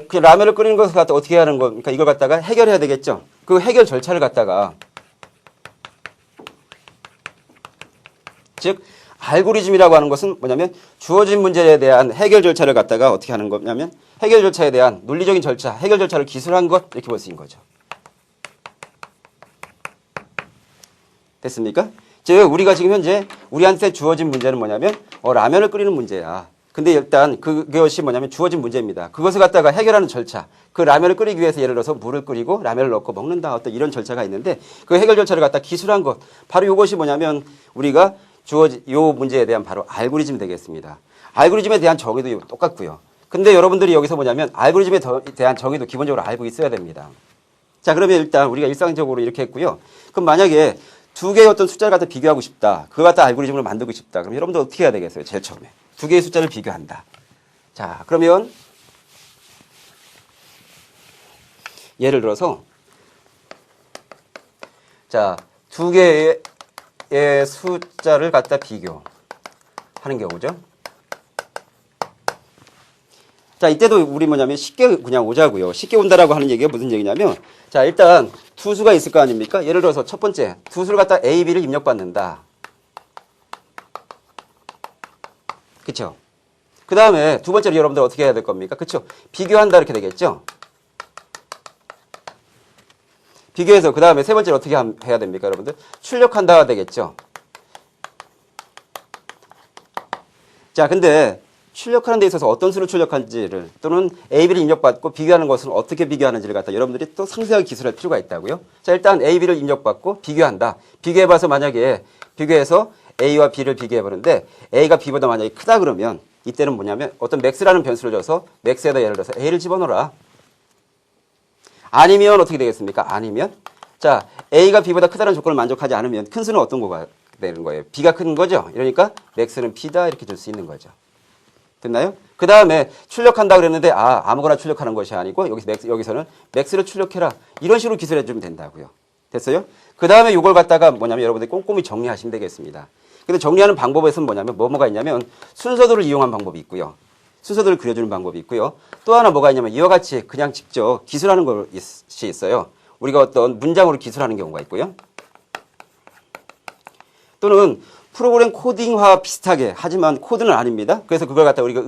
그 라면을 끓이는 것을 갖다가 어떻게 하는 겁니까? 이걸 갖다가 해결해야 되겠죠. 그 해결 절차를 갖다가 즉 알고리즘이라고 하는 것은 뭐냐면 주어진 문제에 대한 해결 절차를 갖다가 어떻게 하는 거냐면 해결 절차에 대한 논리적인 절차, 해결 절차를 기술한 것 이렇게 볼 수 있는 거죠. 됐습니까? 즉 우리가 지금 현재 우리한테 주어진 문제는 뭐냐면 라면을 끓이는 문제야. 근데 일단 그것이 뭐냐면 주어진 문제입니다. 그것을 갖다가 해결하는 절차. 그 라면을 끓이기 위해서 예를 들어서 물을 끓이고 라면을 넣고 먹는다. 어떤 이런 절차가 있는데 그 해결 절차를 갖다 기술한 것. 바로 이것이 뭐냐면 우리가 주어진 요 문제에 대한 바로 알고리즘이 되겠습니다. 알고리즘에 대한 정의도 똑같고요. 근데 여러분들이 여기서 뭐냐면 알고리즘에 대한 정의도 기본적으로 알고 있어야 됩니다. 자, 그러면 일단 우리가 일상적으로 이렇게 했고요. 그럼 만약에 두 개의 어떤 숫자를 갖다 비교하고 싶다. 그거 갖다 알고리즘을 만들고 싶다. 그럼 여러분들 어떻게 해야 되겠어요? 제일 처음에. 두 개의 숫자를 비교한다. 자, 그러면 예를 들어서 자, 두 개의 숫자를 갖다 비교하는 경우죠. 자, 이때도 우리 뭐냐면 쉽게 그냥 오자고요. 쉽게 온다라고 하는 얘기가 무슨 얘기냐면 자, 일단 두 수가 있을 거 아닙니까? 예를 들어서 첫 번째 두 수를 갖다 A, B를 입력받는다. 그쵸? 그 다음에 두 번째로 여러분들 어떻게 해야 될 겁니까? 그쵸? 비교한다 이렇게 되겠죠? 비교해서 그 다음에 세 번째로 어떻게 해야 됩니까, 여러분들? 출력한다가 되겠죠? 자, 근데 출력하는 데 있어서 어떤 수를 출력하는지를 또는 A, B를 입력받고 비교하는 것은 어떻게 비교하는지를 갖다 여러분들이 또 상세하게 기술할 필요가 있다고요. 자, 일단 A, B를 입력받고 비교한다. 비교해봐서 만약에 비교해서 A와 B를 비교해보는데 A가 B보다 만약에 크다 그러면 이때는 뭐냐면 어떤 max라는 변수를 줘서 max에다 예를 들어서 A를 집어넣어라. 아니면 어떻게 되겠습니까? 아니면 자, A가 B보다 크다는 조건을 만족하지 않으면 큰 수는 어떤 거가 되는 거예요? B가 큰 거죠. 이러니까 max는 B다 이렇게 줄 수 있는 거죠. 됐나요? 그 다음에 출력한다 그랬는데 아무거나 출력하는 것이 아니고 여기서는 max를 출력해라. 이런 식으로 기술해 주면 된다고요. 됐어요? 그 다음에 이걸 갖다가 뭐냐면 여러분들이 꼼꼼히 정리하시면 되겠습니다. 근데 정리하는 방법에서는 뭐냐면 뭐가 있냐면 순서들을 이용한 방법이 있고요. 순서들을 그려주는 방법이 있고요. 또 하나 뭐가 있냐면 이와 같이 그냥 직접 기술하는 것이 있어요. 우리가 어떤 문장으로 기술하는 경우가 있고요. 또는 프로그램 코딩화 비슷하게 하지만 코드는 아닙니다. 그래서 그걸 갖다 우리가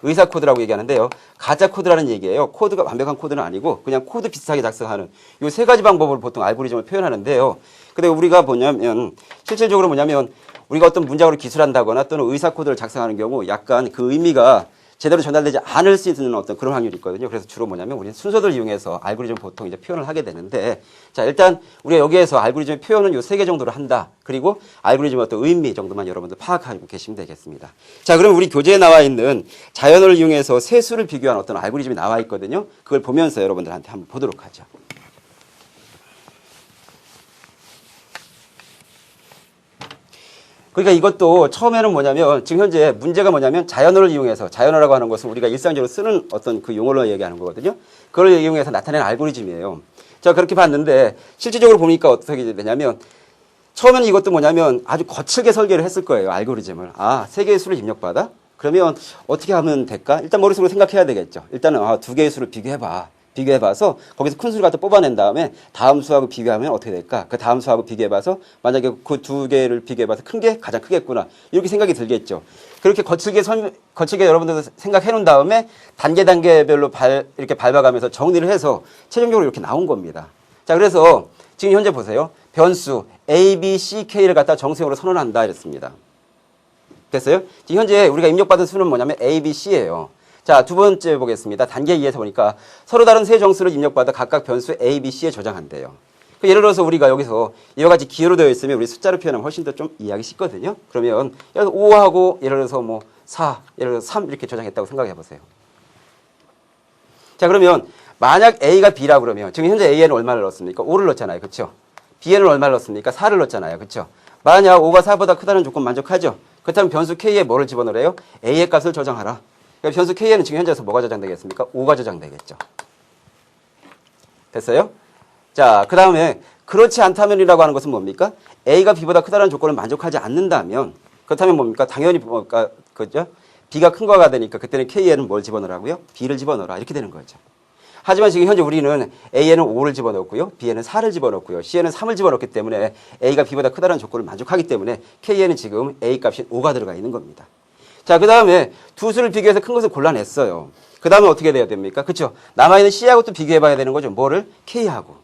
의사코드라고 얘기하는데요. 가짜 코드라는 얘기예요. 코드가 완벽한 코드는 아니고 그냥 코드 비슷하게 작성하는 이 세 가지 방법으로 보통 알고리즘을 표현하는데요. 근데 우리가 뭐냐면 실질적으로 뭐냐면 우리가 어떤 문장으로 기술한다거나 또는 의사코드를 작성하는 경우 약간 그 의미가 제대로 전달되지 않을 수 있는 어떤 그런 확률이 있거든요. 그래서 주로 뭐냐면 우리는 순서들을 이용해서 알고리즘 보통 이제 표현을 하게 되는데 자, 일단 우리가 여기에서 알고리즘 표현은 요 세 개 정도로 한다. 그리고 알고리즘의 어떤 의미 정도만 여러분들 파악하고 계시면 되겠습니다. 자, 그럼 우리 교재에 나와 있는 자연어를 이용해서 세 수를 비교한 어떤 알고리즘이 나와 있거든요. 그걸 보면서 여러분들한테 한번 보도록 하죠. 그러니까 이것도 처음에는 뭐냐면 지금 현재 문제가 뭐냐면 자연어를 이용해서 자연어라고 하는 것은 우리가 일상적으로 쓰는 어떤 그 용어로 얘기하는 거거든요. 그걸 이용해서 나타낸 알고리즘이에요. 자, 그렇게 봤는데 실질적으로 보니까 어떻게 되냐면 처음에는 이것도 뭐냐면 아주 거칠게 설계를 했을 거예요. 알고리즘을. 아, 세 개의 수를 입력받아? 그러면 어떻게 하면 될까? 일단 머릿속으로 생각해야 되겠죠. 일단은 두 개의 수를 비교해봐. 비교해봐서 거기서 큰 수를 갖다 뽑아낸 다음에 다음 수하고 비교하면 어떻게 될까? 그 다음 수하고 비교해봐서 만약에 그 두 개를 비교해봐서 큰 게 가장 크겠구나. 이렇게 생각이 들겠죠. 그렇게 거칠게 여러분들도 생각해 놓은 다음에 단계별로 이렇게 밟아가면서 정리를 해서 최종적으로 이렇게 나온 겁니다. 자, 그래서 지금 현재 보세요. 변수 A, B, C, K를 갖다 정수형으로 선언한다 이랬습니다. 됐어요? 지금 현재 우리가 입력받은 수는 뭐냐면 A, B, C예요. 자, 두 번째 보겠습니다. 단계 2에서 보니까 서로 다른 세 정수를 입력받아 각각 변수 A, B, C에 저장한대요. 예를 들어서 우리가 여기서 이와 같이 기호로 되어 있으면 우리 숫자로 표현하면 훨씬 더 좀 이해하기 쉽거든요. 그러면 5하고 예를 들어서 뭐 4, 예를 들어서 3 이렇게 저장했다고 생각해 보세요. 자, 그러면 만약 A가 B라고 그러면 지금 현재 A에는 얼마를 넣었습니까? 5를 넣었잖아요. 그렇죠? B에는 얼마를 넣었습니까? 4를 넣었잖아요. 그렇죠? 만약 5가 4보다 크다는 조건 만족하죠? 그렇다면 변수 K에 뭐를 집어넣으래요? A의 값을 저장하라. 그러니까 변수 K에는 지금 현재에서 뭐가 저장되겠습니까? 5가 저장되겠죠. 됐어요? 자, 그 다음에 그렇지 않다면이라고 하는 것은 뭡니까? A가 B보다 크다는 조건을 만족하지 않는다면 그렇다면 뭡니까? 당연히 뭔가 그죠? B가 큰 거가 되니까 그때는 K에는 뭘 집어넣으라고요? B를 집어넣어라. 이렇게 되는 거죠. 하지만 지금 현재 우리는 A에는 5를 집어넣었고요. B에는 4를 집어넣었고요. C에는 3을 집어넣기 때문에 A가 B보다 크다는 조건을 만족하기 때문에 K에는 지금 A 값이 5가 들어가 있는 겁니다. 자, 그 다음에 두 수를 비교해서 큰 것을 골라냈어요. 그 다음에 어떻게 돼야 됩니까? 그렇죠? 남아있는 C하고 또 비교해봐야 되는 거죠. 뭐를? K하고.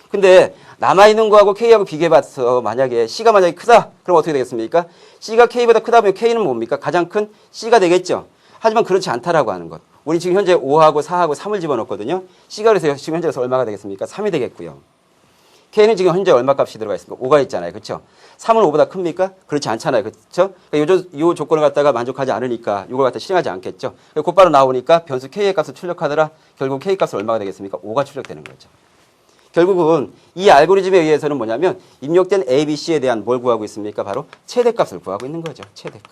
근데 남아있는 거하고 K하고 비교해봐서 만약에 C가 만약에 크다. 그럼 어떻게 되겠습니까? C가 K보다 크다면 K는 뭡니까? 가장 큰 C가 되겠죠. 하지만 그렇지 않다라고 하는 것. 우리 지금 현재 5하고 4하고 3을 집어넣었거든요. C가 그래서 지금 현재에서 얼마가 되겠습니까? 3이 되겠고요. K는 지금 현재 얼마 값이 들어가 있습니까? 5가 있잖아요. 그렇죠? 3은 5보다 큽니까? 그렇지 않잖아요. 그렇죠? 그러니까 요 조건을 갖다가 만족하지 않으니까 이걸 갖다 실행하지 않겠죠. 곧바로 나오니까 변수 K의 값을 출력하더라. 결국 K 값은 얼마가 되겠습니까? 5가 출력되는 거죠. 결국은 이 알고리즘에 의해서는 뭐냐면 입력된 A, B, C에 대한 뭘 구하고 있습니까? 바로 최대값을 구하고 있는 거죠. 최대값.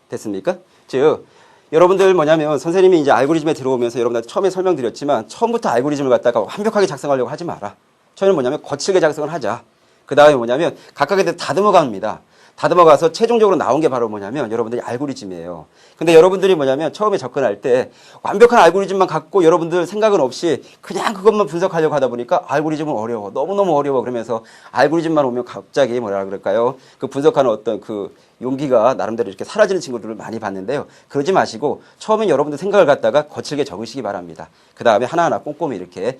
됐습니까? 즉 여러분들 뭐냐면 선생님이 이제 알고리즘에 들어오면서 여러분들 처음에 설명드렸지만 처음부터 알고리즘을 갖다가 완벽하게 작성하려고 하지 마라. 처음에는 뭐냐면 거칠게 작성을 하자. 그 다음에 뭐냐면 각각에 대해서 다듬어 갑니다. 다듬어가서 최종적으로 나온 게 바로 뭐냐면 여러분들이 알고리즘이에요. 근데 여러분들이 뭐냐면 처음에 접근할 때 완벽한 알고리즘만 갖고 여러분들 생각은 없이 그냥 그것만 분석하려고 하다 보니까 알고리즘은 어려워. 너무너무 어려워. 그러면서 알고리즘만 오면 갑자기 뭐라 그럴까요? 그 분석하는 어떤 그 용기가 나름대로 이렇게 사라지는 친구들을 많이 봤는데요. 그러지 마시고 처음엔 여러분들 생각을 갖다가 거칠게 적으시기 바랍니다. 그 다음에 하나하나 꼼꼼히 이렇게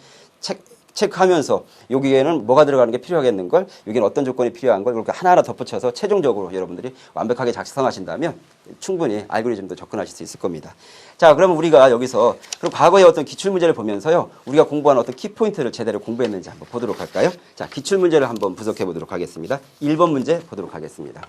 체크하면서 여기에는 뭐가 들어가는 게 필요하겠는 걸, 여기는 어떤 조건이 필요한 걸 그렇게 하나하나 덧붙여서 최종적으로 여러분들이 완벽하게 작성하신다면 충분히 알고리즘도 접근하실 수 있을 겁니다. 자, 그러면 우리가 여기서 그럼 과거의 어떤 기출문제를 보면서요, 우리가 공부한 어떤 키포인트를 제대로 공부했는지 한번 보도록 할까요? 자, 기출문제를 한번 분석해 보도록 하겠습니다. 1번 문제 보도록 하겠습니다.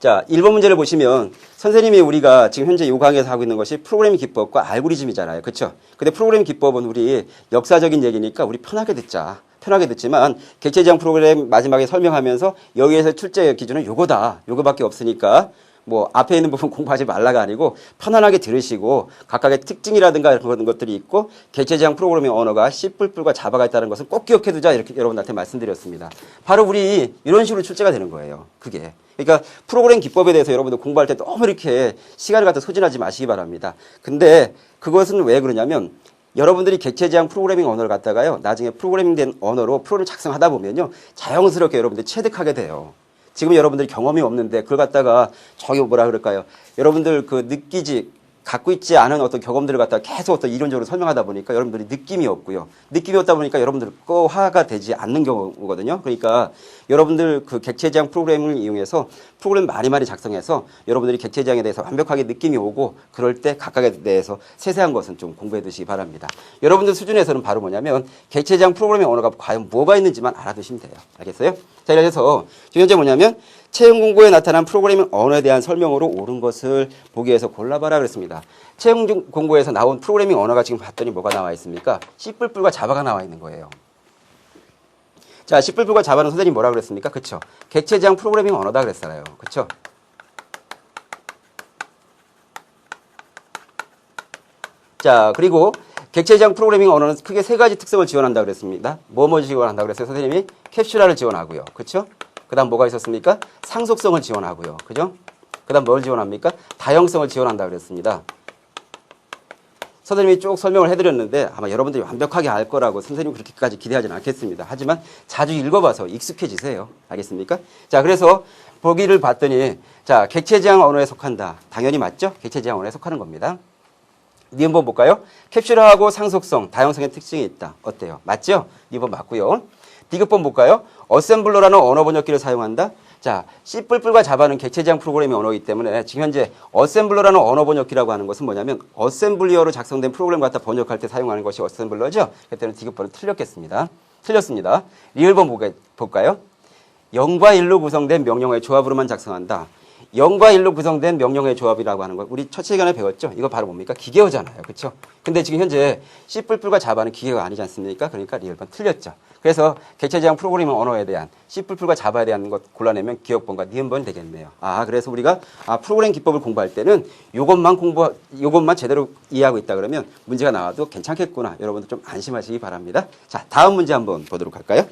자, 1번 문제를 보시면 선생님이 우리가 지금 현재 요 강의에서 하고 있는 것이 프로그래밍 기법과 알고리즘이잖아요. 그렇죠? 근데 프로그래밍 기법은 우리 역사적인 얘기니까 우리 편하게 듣자. 편하게 듣지만 객체 지향 프로그램 마지막에 설명하면서 여기에서 출제 기준은 요거다. 요거밖에 없으니까 뭐 앞에 있는 부분 공부하지 말라가 아니고 편안하게 들으시고 각각의 특징이라든가 그런 것들이 있고 객체 지향 프로그래밍 언어가 C++과 자바가 있다는 것은 꼭 기억해 두자 이렇게 여러분한테 말씀드렸습니다. 바로 우리 이런 식으로 출제가 되는 거예요. 그게. 그러니까 프로그램 기법에 대해서 여러분들 공부할 때 너무 이렇게 시간을 갖다 소진하지 마시기 바랍니다. 근데 그것은 왜 그러냐면 여러분들이 객체 지향 프로그래밍 언어를 갖다가요, 나중에 프로그래밍 된 언어로 프로그램을 작성하다 보면요, 자연스럽게 여러분들이 체득하게 돼요. 지금 여러분들이 경험이 없는데 그걸 갖다가 저기 뭐라 그럴까요? 여러분들 그 갖고 있지 않은 어떤 경험들을 갖다가 계속 어떤 이론적으로 설명하다 보니까 여러분들이 느낌이 없고요. 느낌이 없다 보니까 여러분들 거화가 되지 않는 경우거든요. 그러니까 여러분들 그 객체 지향 프로그램을 이용해서 프로그램 많이 작성해서 여러분들이 객체 지향에 대해서 완벽하게 느낌이 오고 그럴 때 각각에 대해서 세세한 것은 좀 공부해 두시기 바랍니다. 여러분들 수준에서는 바로 뭐냐면 객체 지향 프로그래밍 언어가 과연 뭐가 있는지만 알아두시면 돼요. 알겠어요? 자, 그래서 지금 현재 뭐냐면 채용 공고에 나타난 프로그래밍 언어에 대한 설명으로 옳은 것을 보기 위해서 골라봐라 그랬습니다. 채용 공고에서 나온 프로그래밍 언어가 지금 봤더니 뭐가 나와 있습니까? C++과 자바가 나와 있는 거예요. 자, C++과 자바는 선생님이 뭐라 그랬습니까? 그쵸? 객체지향 프로그래밍 언어다 그랬잖아요. 그쵸? 자, 그리고 객체지향 프로그래밍 언어는 크게 세 가지 특성을 지원한다 그랬습니다. 뭐뭐 지원한다 그랬어요? 선생님이 캡슐화를 지원하고요. 그쵸? 그 다음 뭐가 있었습니까? 상속성을 지원하고요. 그죠? 그 다음 뭘 지원합니까? 다형성을 지원한다 그랬습니다. 선생님이 쭉 설명을 해드렸는데 아마 여러분들이 완벽하게 알 거라고 선생님 그렇게까지 기대하지는 않겠습니다. 하지만 자주 읽어봐서 익숙해지세요. 알겠습니까? 자, 그래서 보기를 봤더니 자, 객체지향 언어에 속한다. 당연히 맞죠? 객체지향 언어에 속하는 겁니다. 니은번 볼까요? 캡슐화하고 상속성, 다형성의 특징이 있다. 어때요? 맞죠? 니은번 맞고요. 디귿번 볼까요? 어셈블러라는 언어 번역기를 사용한다. 자, C++과 자바는 객체지향 프로그래밍 언어이기 때문에 지금 현재 어셈블러라는 언어 번역기라고 하는 것은 뭐냐면 어셈블리어로 작성된 프로그램 갖다 번역할 때 사용하는 것이 어셈블러죠. 그때는 디귿번은 틀렸겠습니다. 틀렸습니다. 리을번 볼까요? 0과 1로 구성된 명령어의 조합으로만 작성한다. 0과 1로 구성된 명령어의 조합이라고 하는 거 우리 첫 시간에 배웠죠? 이거 바로 뭡니까? 기계어잖아요. 그렇죠? 근데 지금 현재 C++과 자바는 기계어가 아니지 않습니까? 그러니까 리을번 틀렸죠. 그래서 객체지향 프로그래밍 언어에 대한 C++과 자바에 대한 것 골라내면 기억번과 니은번이 되겠네요. 아, 그래서 우리가 프로그래밍 기법을 공부할 때는 요것만 제대로 이해하고 있다 그러면 문제가 나와도 괜찮겠구나. 여러분들 좀 안심하시기 바랍니다. 자, 다음 문제 한번 보도록 할까요?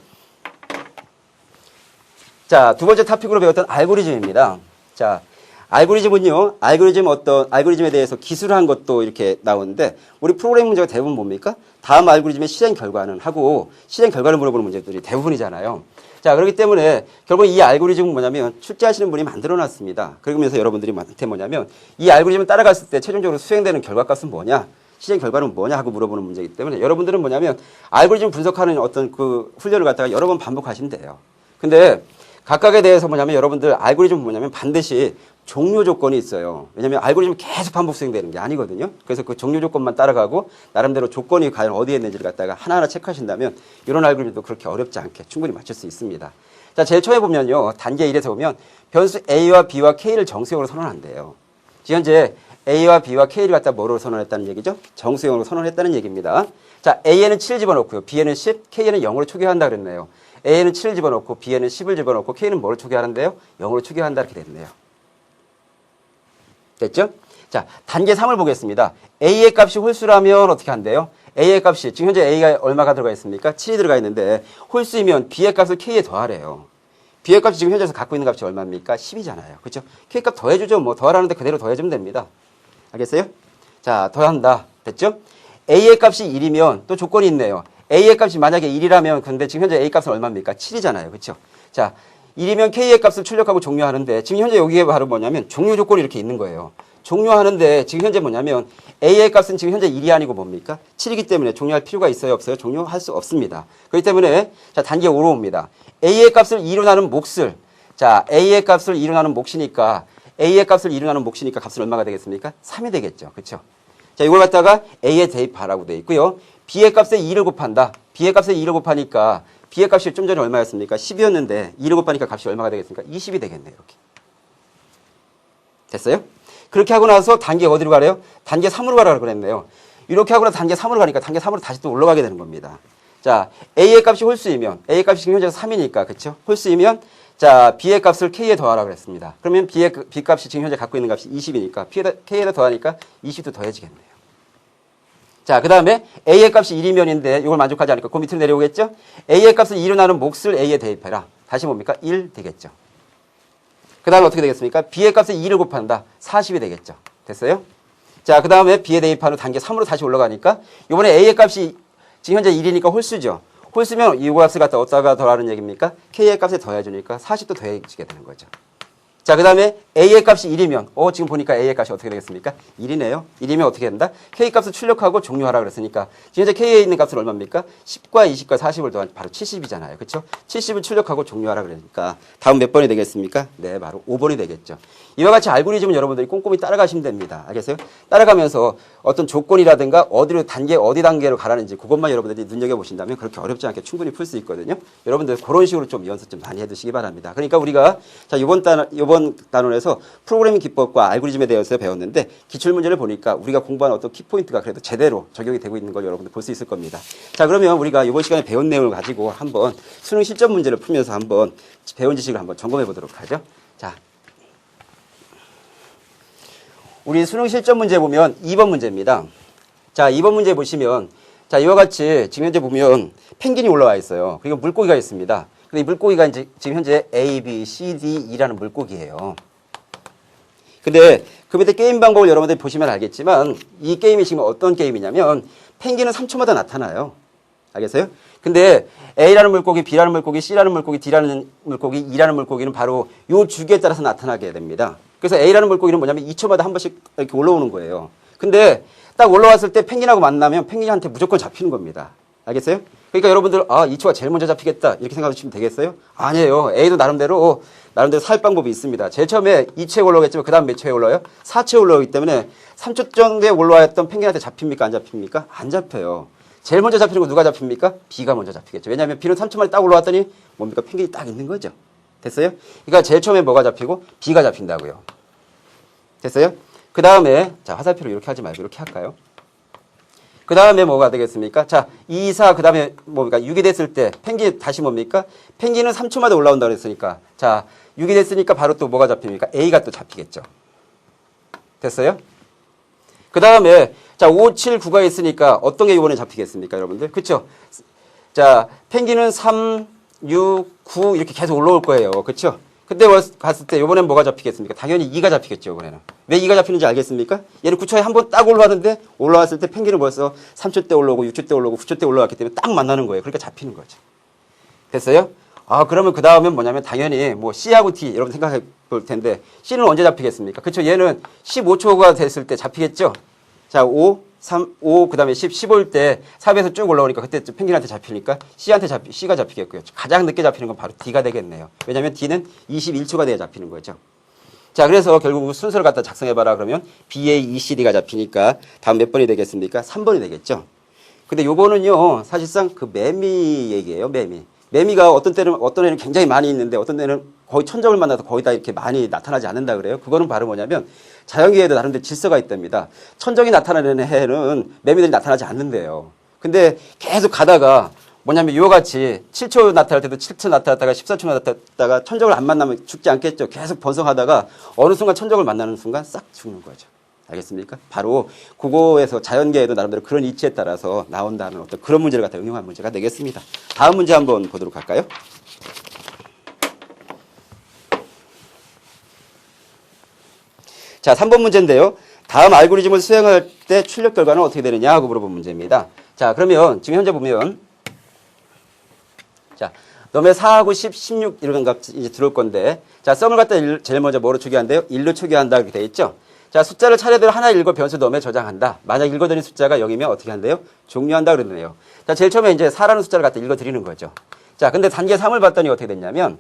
자, 두 번째 토픽으로 배웠던 알고리즘입니다. 자, 알고리즘은요, 알고리즘에 대해서 기술한 것도 이렇게 나오는데, 우리 프로그래밍 문제가 대부분 뭡니까? 다음 알고리즘의 실행 결과는 하고, 실행 결과를 물어보는 문제들이 대부분이잖아요. 자, 그렇기 때문에 결국 이 알고리즘은 뭐냐면, 출제하시는 분이 만들어 놨습니다. 그러면서 여러분들이 한테 뭐냐면, 이 알고리즘을 따라갔을 때 최종적으로 수행되는 결과값은 뭐냐? 실행 결과는 뭐냐? 하고 물어보는 문제이기 때문에, 여러분들은 뭐냐면, 알고리즘 분석하는 어떤 그 훈련을 갖다가 여러 번 반복하시면 돼요. 근데, 각각에 대해서 뭐냐면 여러분들 알고리즘은 뭐냐면 반드시 종료 조건이 있어요. 왜냐하면 알고리즘은 계속 반복 수행되는 게 아니거든요. 그래서 그 종료 조건만 따라가고 나름대로 조건이 과연 어디에 있는지를 갖다가 하나하나 체크하신다면 이런 알고리즘도 그렇게 어렵지 않게 충분히 맞출 수 있습니다. 자, 제일 처음에 보면요. 단계 1에서 보면 변수 A와 B와 K를 정수형으로 선언한대요. 지금 현재 A와 B와 K를 갖다 뭐로 선언했다는 얘기죠? 정수형으로 선언했다는 얘기입니다. 자, A에는 7을 집어넣고요. B에는 10, K에는 0으로 초기화한다 그랬네요. A에는 7을 집어넣고 B에는 10을 집어넣고 K는 뭐를 초기화하는데요? 0으로 초기화한다 이렇게 됐네요. 됐죠? 자, 단계 3을 보겠습니다. A의 값이 홀수라면 어떻게 한대요? A의 값이 지금 현재 A가 얼마가 들어가 있습니까? 7이 들어가 있는데 홀수이면 B의 값을 K에 더하래요. B의 값이 지금 현재에서 갖고 있는 값이 얼마입니까? 10이잖아요. 그렇죠? K 값 더해주죠. 뭐 더하라는데 그대로 더해주면 됩니다. 알겠어요? 자, 더한다. 됐죠? A의 값이 1이면 또 조건이 있네요. A의 값이 만약에 1이라면 근데 지금 현재 A 값은 얼마입니까? 7이잖아요. 그렇죠? 자, 1이면 K의 값을 출력하고 종료하는데 지금 현재 여기에 바로 뭐냐면 종료 조건이 이렇게 있는 거예요. 종료하는데 지금 현재 뭐냐면 A의 값은 지금 현재 1이 아니고 뭡니까? 7이기 때문에 종료할 필요가 있어요? 없어요? 종료할 수 없습니다. 그렇기 때문에 자, 단계 5로 옵니다. A의 값을 2로 나눈 몫을 자, A의 값을 2로 나눈 몫이니까 A의 값을 2로 나눈 몫이니까 값은 얼마가 되겠습니까? 3이 되겠죠. 그렇죠? 자, 이걸 갖다가 A에 대입하라고 되어 있고요. B의 값에 2를 곱한다. B의 값에 2를 곱하니까 B의 값이 좀 전에 얼마였습니까? 10이었는데 2를 곱하니까 값이 얼마가 되겠습니까? 20이 되겠네요. 이렇게. 됐어요? 그렇게 하고 나서 단계 어디로 가래요? 단계 3으로 가라고 그랬네요. 이렇게 하고 나서 단계 3으로 가니까 단계 3으로 다시 또 올라가게 되는 겁니다. 자, A의 값이 홀수이면 A의 값이 지금 현재 3이니까 그렇죠? 홀수이면 자, B의 값을 K에 더하라고 그랬습니다. 그러면 B 값이 지금 현재 갖고 있는 값이 20이니까 K에다 더하니까 20도 더해지겠네요. 자, 그 다음에 A의 값이 1이면인데 이걸 만족하지 않으니까 그 밑으로 내려오겠죠? A의 값을 2로 나눈 몫을 A에 대입해라. 다시 뭡니까? 1 되겠죠. 그 다음에 어떻게 되겠습니까? B의 값에 2를 곱한다. 40이 되겠죠. 됐어요? 자, 그 다음에 B에 대입한 후 단계 3으로 다시 올라가니까 이번에 A의 값이 지금 현재 1이니까 홀수죠. 홀수면 이 값을 갖다 어디다가 더하는 얘기입니까? K의 값에 더해주니까 40도 더해지게 되는 거죠. 자, 그 다음에 A의 값이 1이면 지금 보니까 A의 값이 어떻게 되겠습니까? 1이네요. 1이면 어떻게 된다? K 값을 출력하고 종료하라 그랬으니까 지금 현재 K에 있는 값은 얼마입니까? 10과 20과 40을 더한 바로 70이잖아요. 그렇죠? 70을 출력하고 종료하라 그러니까 다음 몇 번이 되겠습니까? 네, 바로 5번이 되겠죠. 이와 같이 알고리즘은 여러분들이 꼼꼼히 따라가시면 됩니다. 알겠어요? 따라가면서 어떤 조건이라든가 어디 단계로 가라는지 그것만 여러분들이 눈여겨보신다면 그렇게 어렵지 않게 충분히 풀 수 있거든요. 여러분들 그런 식으로 좀 연습 좀 많이 해두시기 바랍니다. 그러니까 우리가 자 이번 단원에서 프로그래밍 기법과 알고리즘에 대해서 배웠는데 기출문제를 보니까 우리가 공부한 어떤 키포인트가 그래도 제대로 적용이 되고 있는 걸 여러분들 볼 수 있을 겁니다. 자 그러면 우리가 이번 시간에 배운 내용을 가지고 한번 수능 실전 문제를 풀면서 한번 배운 지식을 한번 점검해 보도록 하죠. 자, 우리 수능 실전 문제 보면 2번 문제입니다. 자, 2번 문제 보시면 자, 이와 같이 지금 현재 보면 펭귄이 올라와 있어요. 그리고 물고기가 있습니다. 근데 이 물고기가 이제 지금 현재 A, B, C, D, E라는 물고기예요. 근데 그 밑에 게임 방법을 여러분들이 보시면 알겠지만 이 게임이 지금 어떤 게임이냐면 펭귄은 3초마다 나타나요. 알겠어요? 근데 A라는 물고기, B라는 물고기, C라는 물고기, D라는 물고기, E라는 물고기는 바로 요 주기에 따라서 나타나게 됩니다. 그래서 A라는 물고기는 뭐냐면 2초마다 한 번씩 이렇게 올라오는 거예요. 근데 딱 올라왔을 때 펭귄하고 만나면 펭귄한테 무조건 잡히는 겁니다. 알겠어요? 그러니까 여러분들 2초가 제일 먼저 잡히겠다 이렇게 생각하시면 되겠어요? 아니에요. A도 나름대로 살 방법이 있습니다. 제일 처음에 2초에 올라오겠지만 그 다음 몇 초에 올라와요? 4초에 올라오기 때문에 3초 정도에 올라왔던 펭귄한테 잡힙니까? 안 잡힙니까? 안 잡혀요. 제일 먼저 잡히는 건 누가 잡힙니까? B가 먼저 잡히겠죠. 왜냐하면 B는 3초 만에 딱 올라왔더니 뭡니까? 펭귄이 딱 있는 거죠. 됐어요? 그러니까 제일 처음에 뭐가 잡히고? B가 잡힌다고요. 됐어요? 그 다음에 자 화살표로 이렇게 하지 말고 이렇게 할까요? 그 다음에 뭐가 되겠습니까? 자 2, 4, 그 다음에 뭡니까? 6이 됐을 때 펭귄 다시 뭡니까? 펭귄은 3초마다 올라온다고 그랬으니까 자 6이 됐으니까 바로 또 뭐가 잡힙니까? A가 또 잡히겠죠. 됐어요? 그 다음에 자 5, 7, 9가 있으니까 어떤 게 이번에 잡히겠습니까? 여러분들? 그쵸? 자 펭귄은 3, 6, 9 이렇게 계속 올라올 거예요. 그쵸? 그때 갔을 때 이번엔 뭐가 잡히겠습니까? 당연히 2가 잡히겠죠. 이번에는. 왜 2가 잡히는지 알겠습니까? 얘는 9초에 한 번 딱 올라왔는데 올라왔을 때 펭귄은 벌써 3초 때 올라오고 6초 때 올라오고 9초 때 올라왔기 때문에 딱 만나는 거예요. 그러니까 잡히는 거죠. 됐어요? 그러면 그 다음엔 뭐냐면 당연히 뭐 C하고 D 여러분 생각해 볼 텐데 C는 언제 잡히겠습니까? 그쵸? 얘는 15초가 됐을 때 잡히겠죠? 자, 5, 그 다음에 10, 15일 때 3에서 쭉 올라오니까 그때 펭귄한테 잡히니까 C가 잡히겠고요. 가장 늦게 잡히는 건 바로 D가 되겠네요. 왜냐면 D는 21초가 돼야 잡히는 거죠. 자, 그래서 결국 순서를 갖다 작성해봐라 그러면 BA, ECD가 잡히니까 다음 몇 번이 되겠습니까? 3번이 되겠죠. 근데 요거는요, 사실상 그 매미 얘기예요, 매미. 매미가 어떤 애는 굉장히 많이 있는데 어떤 애는 거의 천적을 만나서 거의 다 이렇게 많이 나타나지 않는다 그래요. 그거는 바로 뭐냐면 자연계에도 나름대로 질서가 있답니다. 천적이 나타나는 해에는 매미들이 나타나지 않는데요. 근데 계속 가다가 뭐냐면 이와 같이 7초 나타날 때도 7초 나타났다가 14초 나타났다가 천적을 안 만나면 죽지 않겠죠. 계속 번성하다가 어느 순간 천적을 만나는 순간 싹 죽는 거죠. 알겠습니까? 바로 그거에서 자연계에도 나름대로 그런 이치에 따라서 나온다는 어떤 그런 문제를 갖다 응용한 문제가 되겠습니다. 다음 문제 한번 보도록 할까요? 자, 3번 문제인데요. 다음 알고리즘을 수행할 때 출력 결과는 어떻게 되느냐 하고 물어본 문제입니다. 자, 그러면 지금 현재 보면 자, 놈의 4하고 10, 16 이런 값 이제 들어올 건데 자, 썸을 갖다 제일 먼저 뭐로 초기한대요? 1로 초기한다 이렇게 돼 있죠? 자, 숫자를 차례대로 하나 읽어 변수 놈에 저장한다. 만약 읽어드린 숫자가 0이면 어떻게 한대요? 종료한다 그러네요. 자, 제일 처음에 이제 4라는 숫자를 갖다 읽어드리는 거죠. 자, 근데 단계 3을 봤더니 어떻게 됐냐면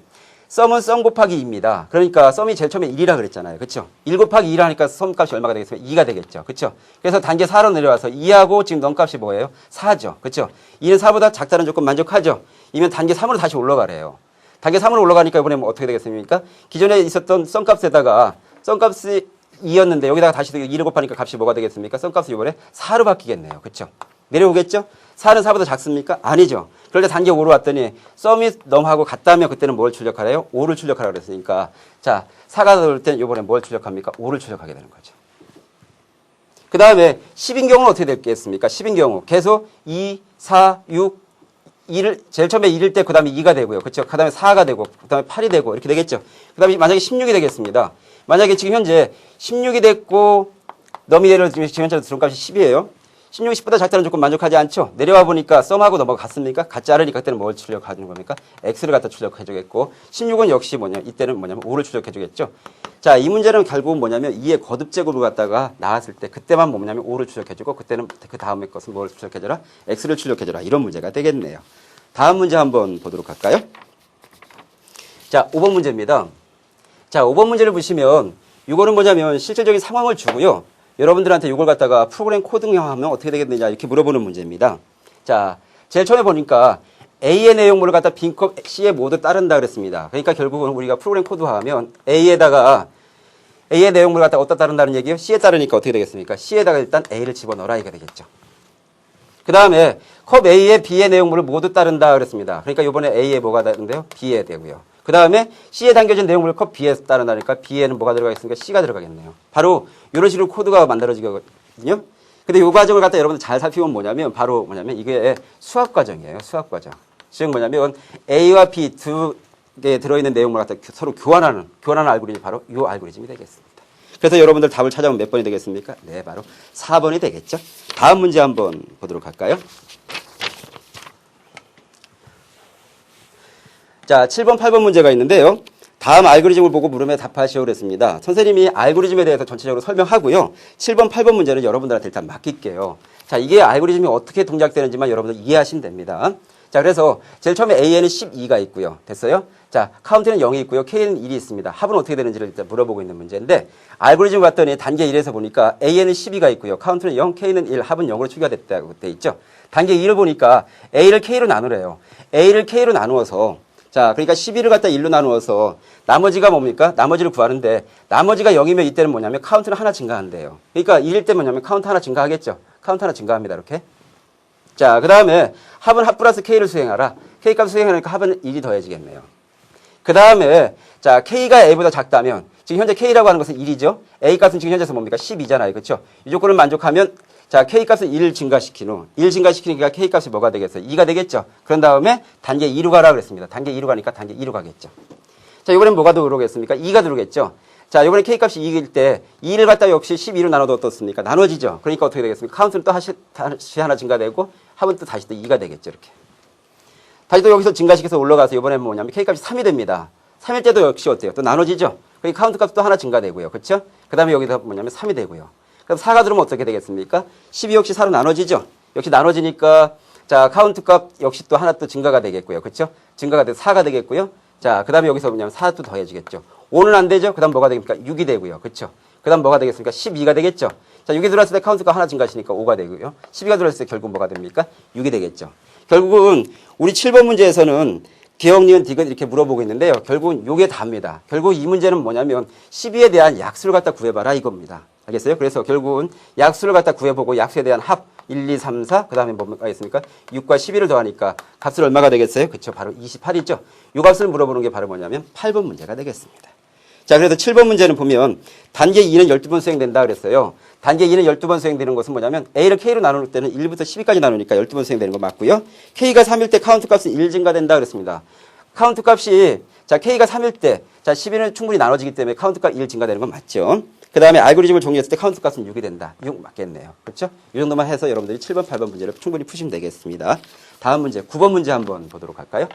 썸은 썸 곱하기 2입니다. 그러니까 썸이 제일 처음에 1이라 그랬잖아요. 그쵸? 1 곱하기 2라 하니까 썸 값이 얼마가 되겠어요? 2가 되겠죠. 그쵸? 그래서 단계 4로 내려와서 2하고 지금 넘 값이 뭐예요? 4죠. 그쵸? 2는 4보다 작다는 조건 만족하죠? 이면 단계 3으로 다시 올라가래요. 단계 3으로 올라가니까 이번에 뭐 어떻게 되겠습니까? 기존에 있었던 썸 값에다가 썸 값이 2였는데 여기다가 다시 2를 곱하니까 값이 뭐가 되겠습니까? 썸 값이 이번에 4로 바뀌겠네요. 그쵸? 내려오겠죠? 4는 4보다 작습니까? 아니죠. 그럴 때 단계 5로 왔더니 썸이 넘하고 같다면 그때는 뭘 출력하래요? 5를 출력하라고 그랬으니까 자 4가 나올 때는 이번에 뭘 출력합니까? 5를 출력하게 되는 거죠. 그 다음에 10인 경우는 어떻게 됐겠습니까? 10인 경우 계속 2, 4, 6, 2를 제일 처음에 1일 때 그 다음에 2가 되고요. 그렇죠? 그 다음에 4가 되고 그 다음에 8이 되고 이렇게 되겠죠. 그 다음에 만약에 16이 되겠습니다. 만약에 지금 현재 16이 됐고 너미 예를 들면 지금 현재 들어온 값이 10이에요. 16이 10보다 작다는 조건 만족하지 않죠? 내려와 보니까 썸하고 넘어갔습니까? 같지 않으니까 그때는 뭘 출력하는 겁니까? x를 갖다 출력해주겠고 16은 역시 뭐냐 이때는 뭐냐면 5를 출력해주겠죠. 자, 이 문제는 결국은 뭐냐면 2의 거듭제곱을 갖다가 나왔을 때 그때만 뭐냐면 5를 출력해주고 그때는 그 다음에 것은 뭘 출력해줘라? x를 출력해줘라. 이런 문제가 되겠네요. 다음 문제 한번 보도록 할까요? 자, 5번 문제입니다. 자, 5번 문제를 보시면 이거는 뭐냐면 실질적인 상황을 주고요. 여러분들한테 이걸 갖다가 프로그램 코딩하면 어떻게 되겠느냐 이렇게 물어보는 문제입니다. 자, 제일 처음에 보니까 A의 내용물을 갖다 B컵 C에 모두 따른다 그랬습니다. 그러니까 결국은 우리가 프로그램 코드화하면 A에다가 A의 내용물을 갖다 어디다 따른다는 얘기예요? C에 따르니까 어떻게 되겠습니까? C에다가 일단 A를 집어넣어라 이게 되겠죠. 그 다음에 컵 A에 B의 내용물을 모두 따른다 그랬습니다. 그러니까 이번에 A에 뭐가 다른데요? B에 되고요. 그 다음에 C에 담겨진 내용물을 컵 B에 따른다니까 B에는 뭐가 들어가겠습니까? C가 들어가겠네요. 바로 이런 식으로 코드가 만들어지거든요. 근데 이 과정을 갖다 여러분들 잘 살피면 뭐냐면 바로 뭐냐면 이게 수학 과정이에요. 수학 과정. 즉 뭐냐면 A와 B 두 개 들어있는 내용물을 갖다 서로 교환하는 알고리즘이 바로 이 알고리즘이 되겠습니다. 그래서 여러분들 답을 찾아보면 몇 번이 되겠습니까? 네, 바로 4번이 되겠죠. 다음 문제 한번 보도록 할까요? 자, 7번, 8번 문제가 있는데요. 다음 알고리즘을 보고 물으면 답하시오 그랬습니다. 선생님이 알고리즘에 대해서 전체적으로 설명하고요. 7번, 8번 문제는 여러분들한테 일단 맡길게요. 자, 이게 알고리즘이 어떻게 동작되는지만 여러분들 이해하시면 됩니다. 자, 그래서 제일 처음에 A에는 12가 있고요. 됐어요? 자, 카운트는 0이 있고요. K는 1이 있습니다. 합은 어떻게 되는지를 일단 물어보고 있는 문제인데 알고리즘 봤더니 단계 1에서 보니까 A에는 12가 있고요. 카운트는 0, K는 1, 합은 0으로 추가됐다고 돼 있죠. 단계 2를 보니까 A를 K로 나누래요. A를 K로 나누어서 자, 그러니까 12를 갖다 1로 나누어서 나머지가 뭡니까? 나머지를 구하는데 나머지가 0이면 이때는 뭐냐면 카운트는 하나 증가한대요. 그러니까 1일 때 뭐냐면 카운트 하나 증가하겠죠. 카운트 하나 증가합니다. 이렇게. 자, 그 다음에 합은 합 플러스 K를 수행하라. K 값 수행하니까 합은 1이 더해지겠네요. 그 다음에 자, K가 A보다 작다면 지금 현재 K라고 하는 것은 1이죠. A 값은 지금 현재서 뭡니까? 12잖아요. 그렇죠? 이 조건을 만족하면 자, K 값을 1 증가시킨 후 1 증가시키니까 K 값이 뭐가 되겠어요? 2가 되겠죠. 그런 다음에 단계 2로 가라 그랬습니다. 단계 2로 가니까 단계 2로 가겠죠. 자, 이번엔 뭐가 들어오겠습니까? 2가 들어오겠죠. 자, 이번에 K 값이 2일 때 2를 갖다 역시 12로 나눠도 어떻습니까? 나눠지죠. 그러니까 어떻게 되겠습니까? 카운트는 또 다시 하나 증가되고 합은 또 다시 또 2가 되겠죠. 이렇게. 다시 또 여기서 증가시켜서 올라가서 이번엔 뭐냐면 K 값이 3이 됩니다. 3일 때도 역시 어때요? 또 나눠지죠. 그러니까 카운트 값도 하나 증가되고요. 그렇죠? 그 다음에 여기서 뭐냐면 3이 되고요. 그럼 4가 들어오면 어떻게 되겠습니까? 12 역시 4로 나눠지죠. 역시 나눠지니까 자, 카운트 값 역시 또 하나 또 증가가 되겠고요. 그렇죠? 증가가 돼서 4가 되겠고요. 자, 그 다음에 여기서 뭐냐면 4도 더해지겠죠. 5는 안 되죠? 그 다음 뭐가 됩니까? 6이 되고요. 그렇죠? 그 다음 뭐가 되겠습니까? 12가 되겠죠. 자, 6이 들어왔을 때 카운트가 하나 증가하시니까 5가 되고요. 12가 들어왔을 때 결국 뭐가 됩니까? 6이 되겠죠. 결국은 우리 7번 문제에서는 기억, 니은, 디귿 이렇게 물어보고 있는데요. 결국은 요게 답니다. 결국 이 문제는 뭐냐면 12에 대한 약수를 갖다 구해봐라 이겁니다. 알겠어요? 그래서 결국은 약수를 갖다 구해보고 약수에 대한 합 1, 2, 3, 4, 그 다음에 뭐가 있습니까? 6과 11을 더하니까 값은 얼마가 되겠어요? 그쵸? 바로 28이죠? 요 값을 물어보는 게 바로 뭐냐면 8번 문제가 되겠습니다. 자, 그래서 7번 문제는 보면 단계 2는 12번 수행된다 그랬어요. 단계 2는 12번 수행되는 것은 뭐냐면 A를 K로 나눌 때는 1부터 12까지 나누니까 12번 수행되는 거 맞고요. K가 3일 때 카운트 값은 1 증가된다 그랬습니다. 카운트 값이 자, K가 3일 때 자, 12는 충분히 나눠지기 때문에 카운트 값 1 증가되는 건 맞죠. 그 다음에 알고리즘을 정리했을 때 카운트 값은 6이 된다. 6 맞겠네요. 그렇죠? 이 정도만 해서 여러분들이 7번, 8번 문제를 충분히 푸시면 되겠습니다. 다음 문제, 9번 문제 한번 보도록 할까요?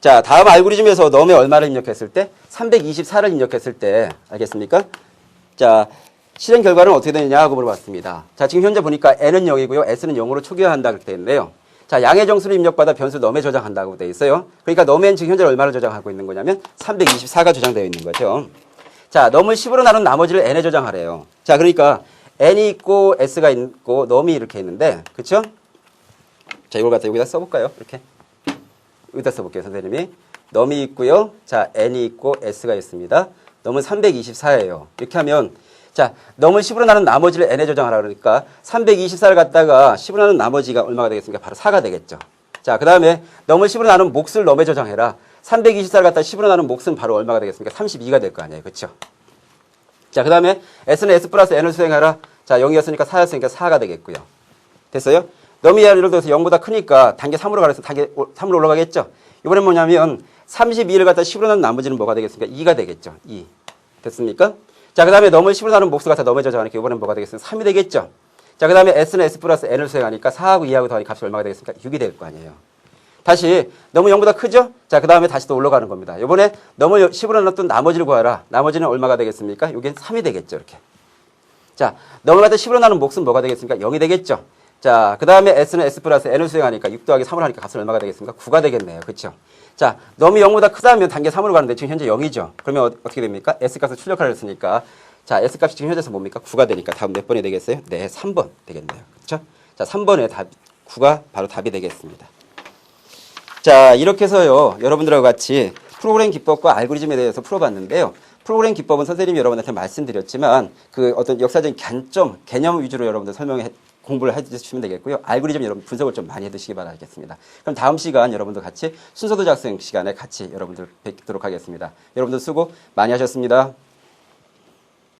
자, 다음 알고리즘에서 넘에 얼마를 입력했을 때? 324를 입력했을 때, 알겠습니까? 자, 실행 결과는 어떻게 되느냐 하고 물어봤습니다. 자, 지금 현재 보니까 n은 0이고요. s는 0으로 초기화한다 그렇게 되어 있는데요. 자, 양의 정수를 입력받아 변수 넘에 저장한다고 되어 있어요. 그러니까 넘에는 지금 현재 얼마를 저장하고 있는 거냐면 324가 저장되어 있는 거죠. 자, 넘을 10으로 나눈 나머지를 n에 저장하래요. 자, 그러니까 n이 있고 s가 있고 넘이 이렇게 있는데, 그쵸? 자, 이걸 갖다 여기다 써볼까요? 이렇게. 여기다 써볼게요, 선생님이. 넘이 있고요. 자, n이 있고 s가 있습니다. 넘은 324예요. 이렇게 하면 자, 넘을 10으로 나눈 나머지를 n에 저장하라 그러니까 324를 갖다가 10으로 나눈 나머지가 얼마가 되겠습니까? 바로 4가 되겠죠. 자, 그 다음에 넘을 10으로 나눈 몫을 넘에 저장해라. 324를 갖다가 10으로 나눈 몫은 바로 얼마가 되겠습니까? 32가 될 거 아니에요. 그렇죠? 자, 그 다음에 s는 s 플러스 n을 수행하라. 자, 0이었으니까 4였으니까 4가 되겠고요. 됐어요? 넘이 예를 들어서 0보다 크니까 단계 3으로 가려서 단계 3으로 올라가겠죠? 이번엔 뭐냐면 32를 갖다 10으로 나눈 나머지는 뭐가 되겠습니까? 2가 되겠죠. 2. 됐습니까? 자, 그 다음에 너물 10으로 나누면 몫수가 다 넘어져서 하니까 이번엔 뭐가 되겠습니까? 3이 되겠죠. 자, 그 다음에 s는 s 플러스 n을 수행하니까 4하고 2하고 더하니 값이 얼마가 되겠습니까? 6이 될 거 아니에요. 다시 너무 0보다 크죠? 자, 그 다음에 다시 또 올라가는 겁니다. 이번에 너무 10으로 나눴던 나머지를 구하라. 나머지는 얼마가 되겠습니까? 여기는 3이 되겠죠. 이렇게. 자, 넘어갈 때 10으로 나누는 몫은 뭐가 되겠습니까? 0이 되겠죠. 자, 그 다음에 s는 s 플러스 n을 수행하니까 6 더하기 3을 하니까 값은 얼마가 되겠습니까? 9가 되겠네요. 그렇죠? 자, 너무 0보다 크다면 단계 3으로 가는데 지금 현재 0이죠. 그러면 어떻게 됩니까? s값을 출력하려 했으니까 자, s값이 지금 현재서 뭡니까? 9가 되니까 다음 몇 번이 되겠어요? 네, 3번 되겠네요. 그렇죠? 자, 3번에 답 9가 바로 답이 되겠습니다. 자, 이렇게 해서요. 여러분들하고 같이 프로그램 기법과 알고리즘에 대해서 풀어봤는데요. 프로그램 기법은 선생님이 여러분한테 말씀드렸지만 그 어떤 역사적인 관점, 개념 위주로 여러분들 공부를 해주시면 되겠고요. 알고리즘 여러분 분석을 좀 많이 해두시기 바라겠습니다. 그럼 다음 시간 여러분들 같이 순서도 작성 시간에 같이 여러분들 뵙도록 하겠습니다. 여러분들 수고 많이 하셨습니다.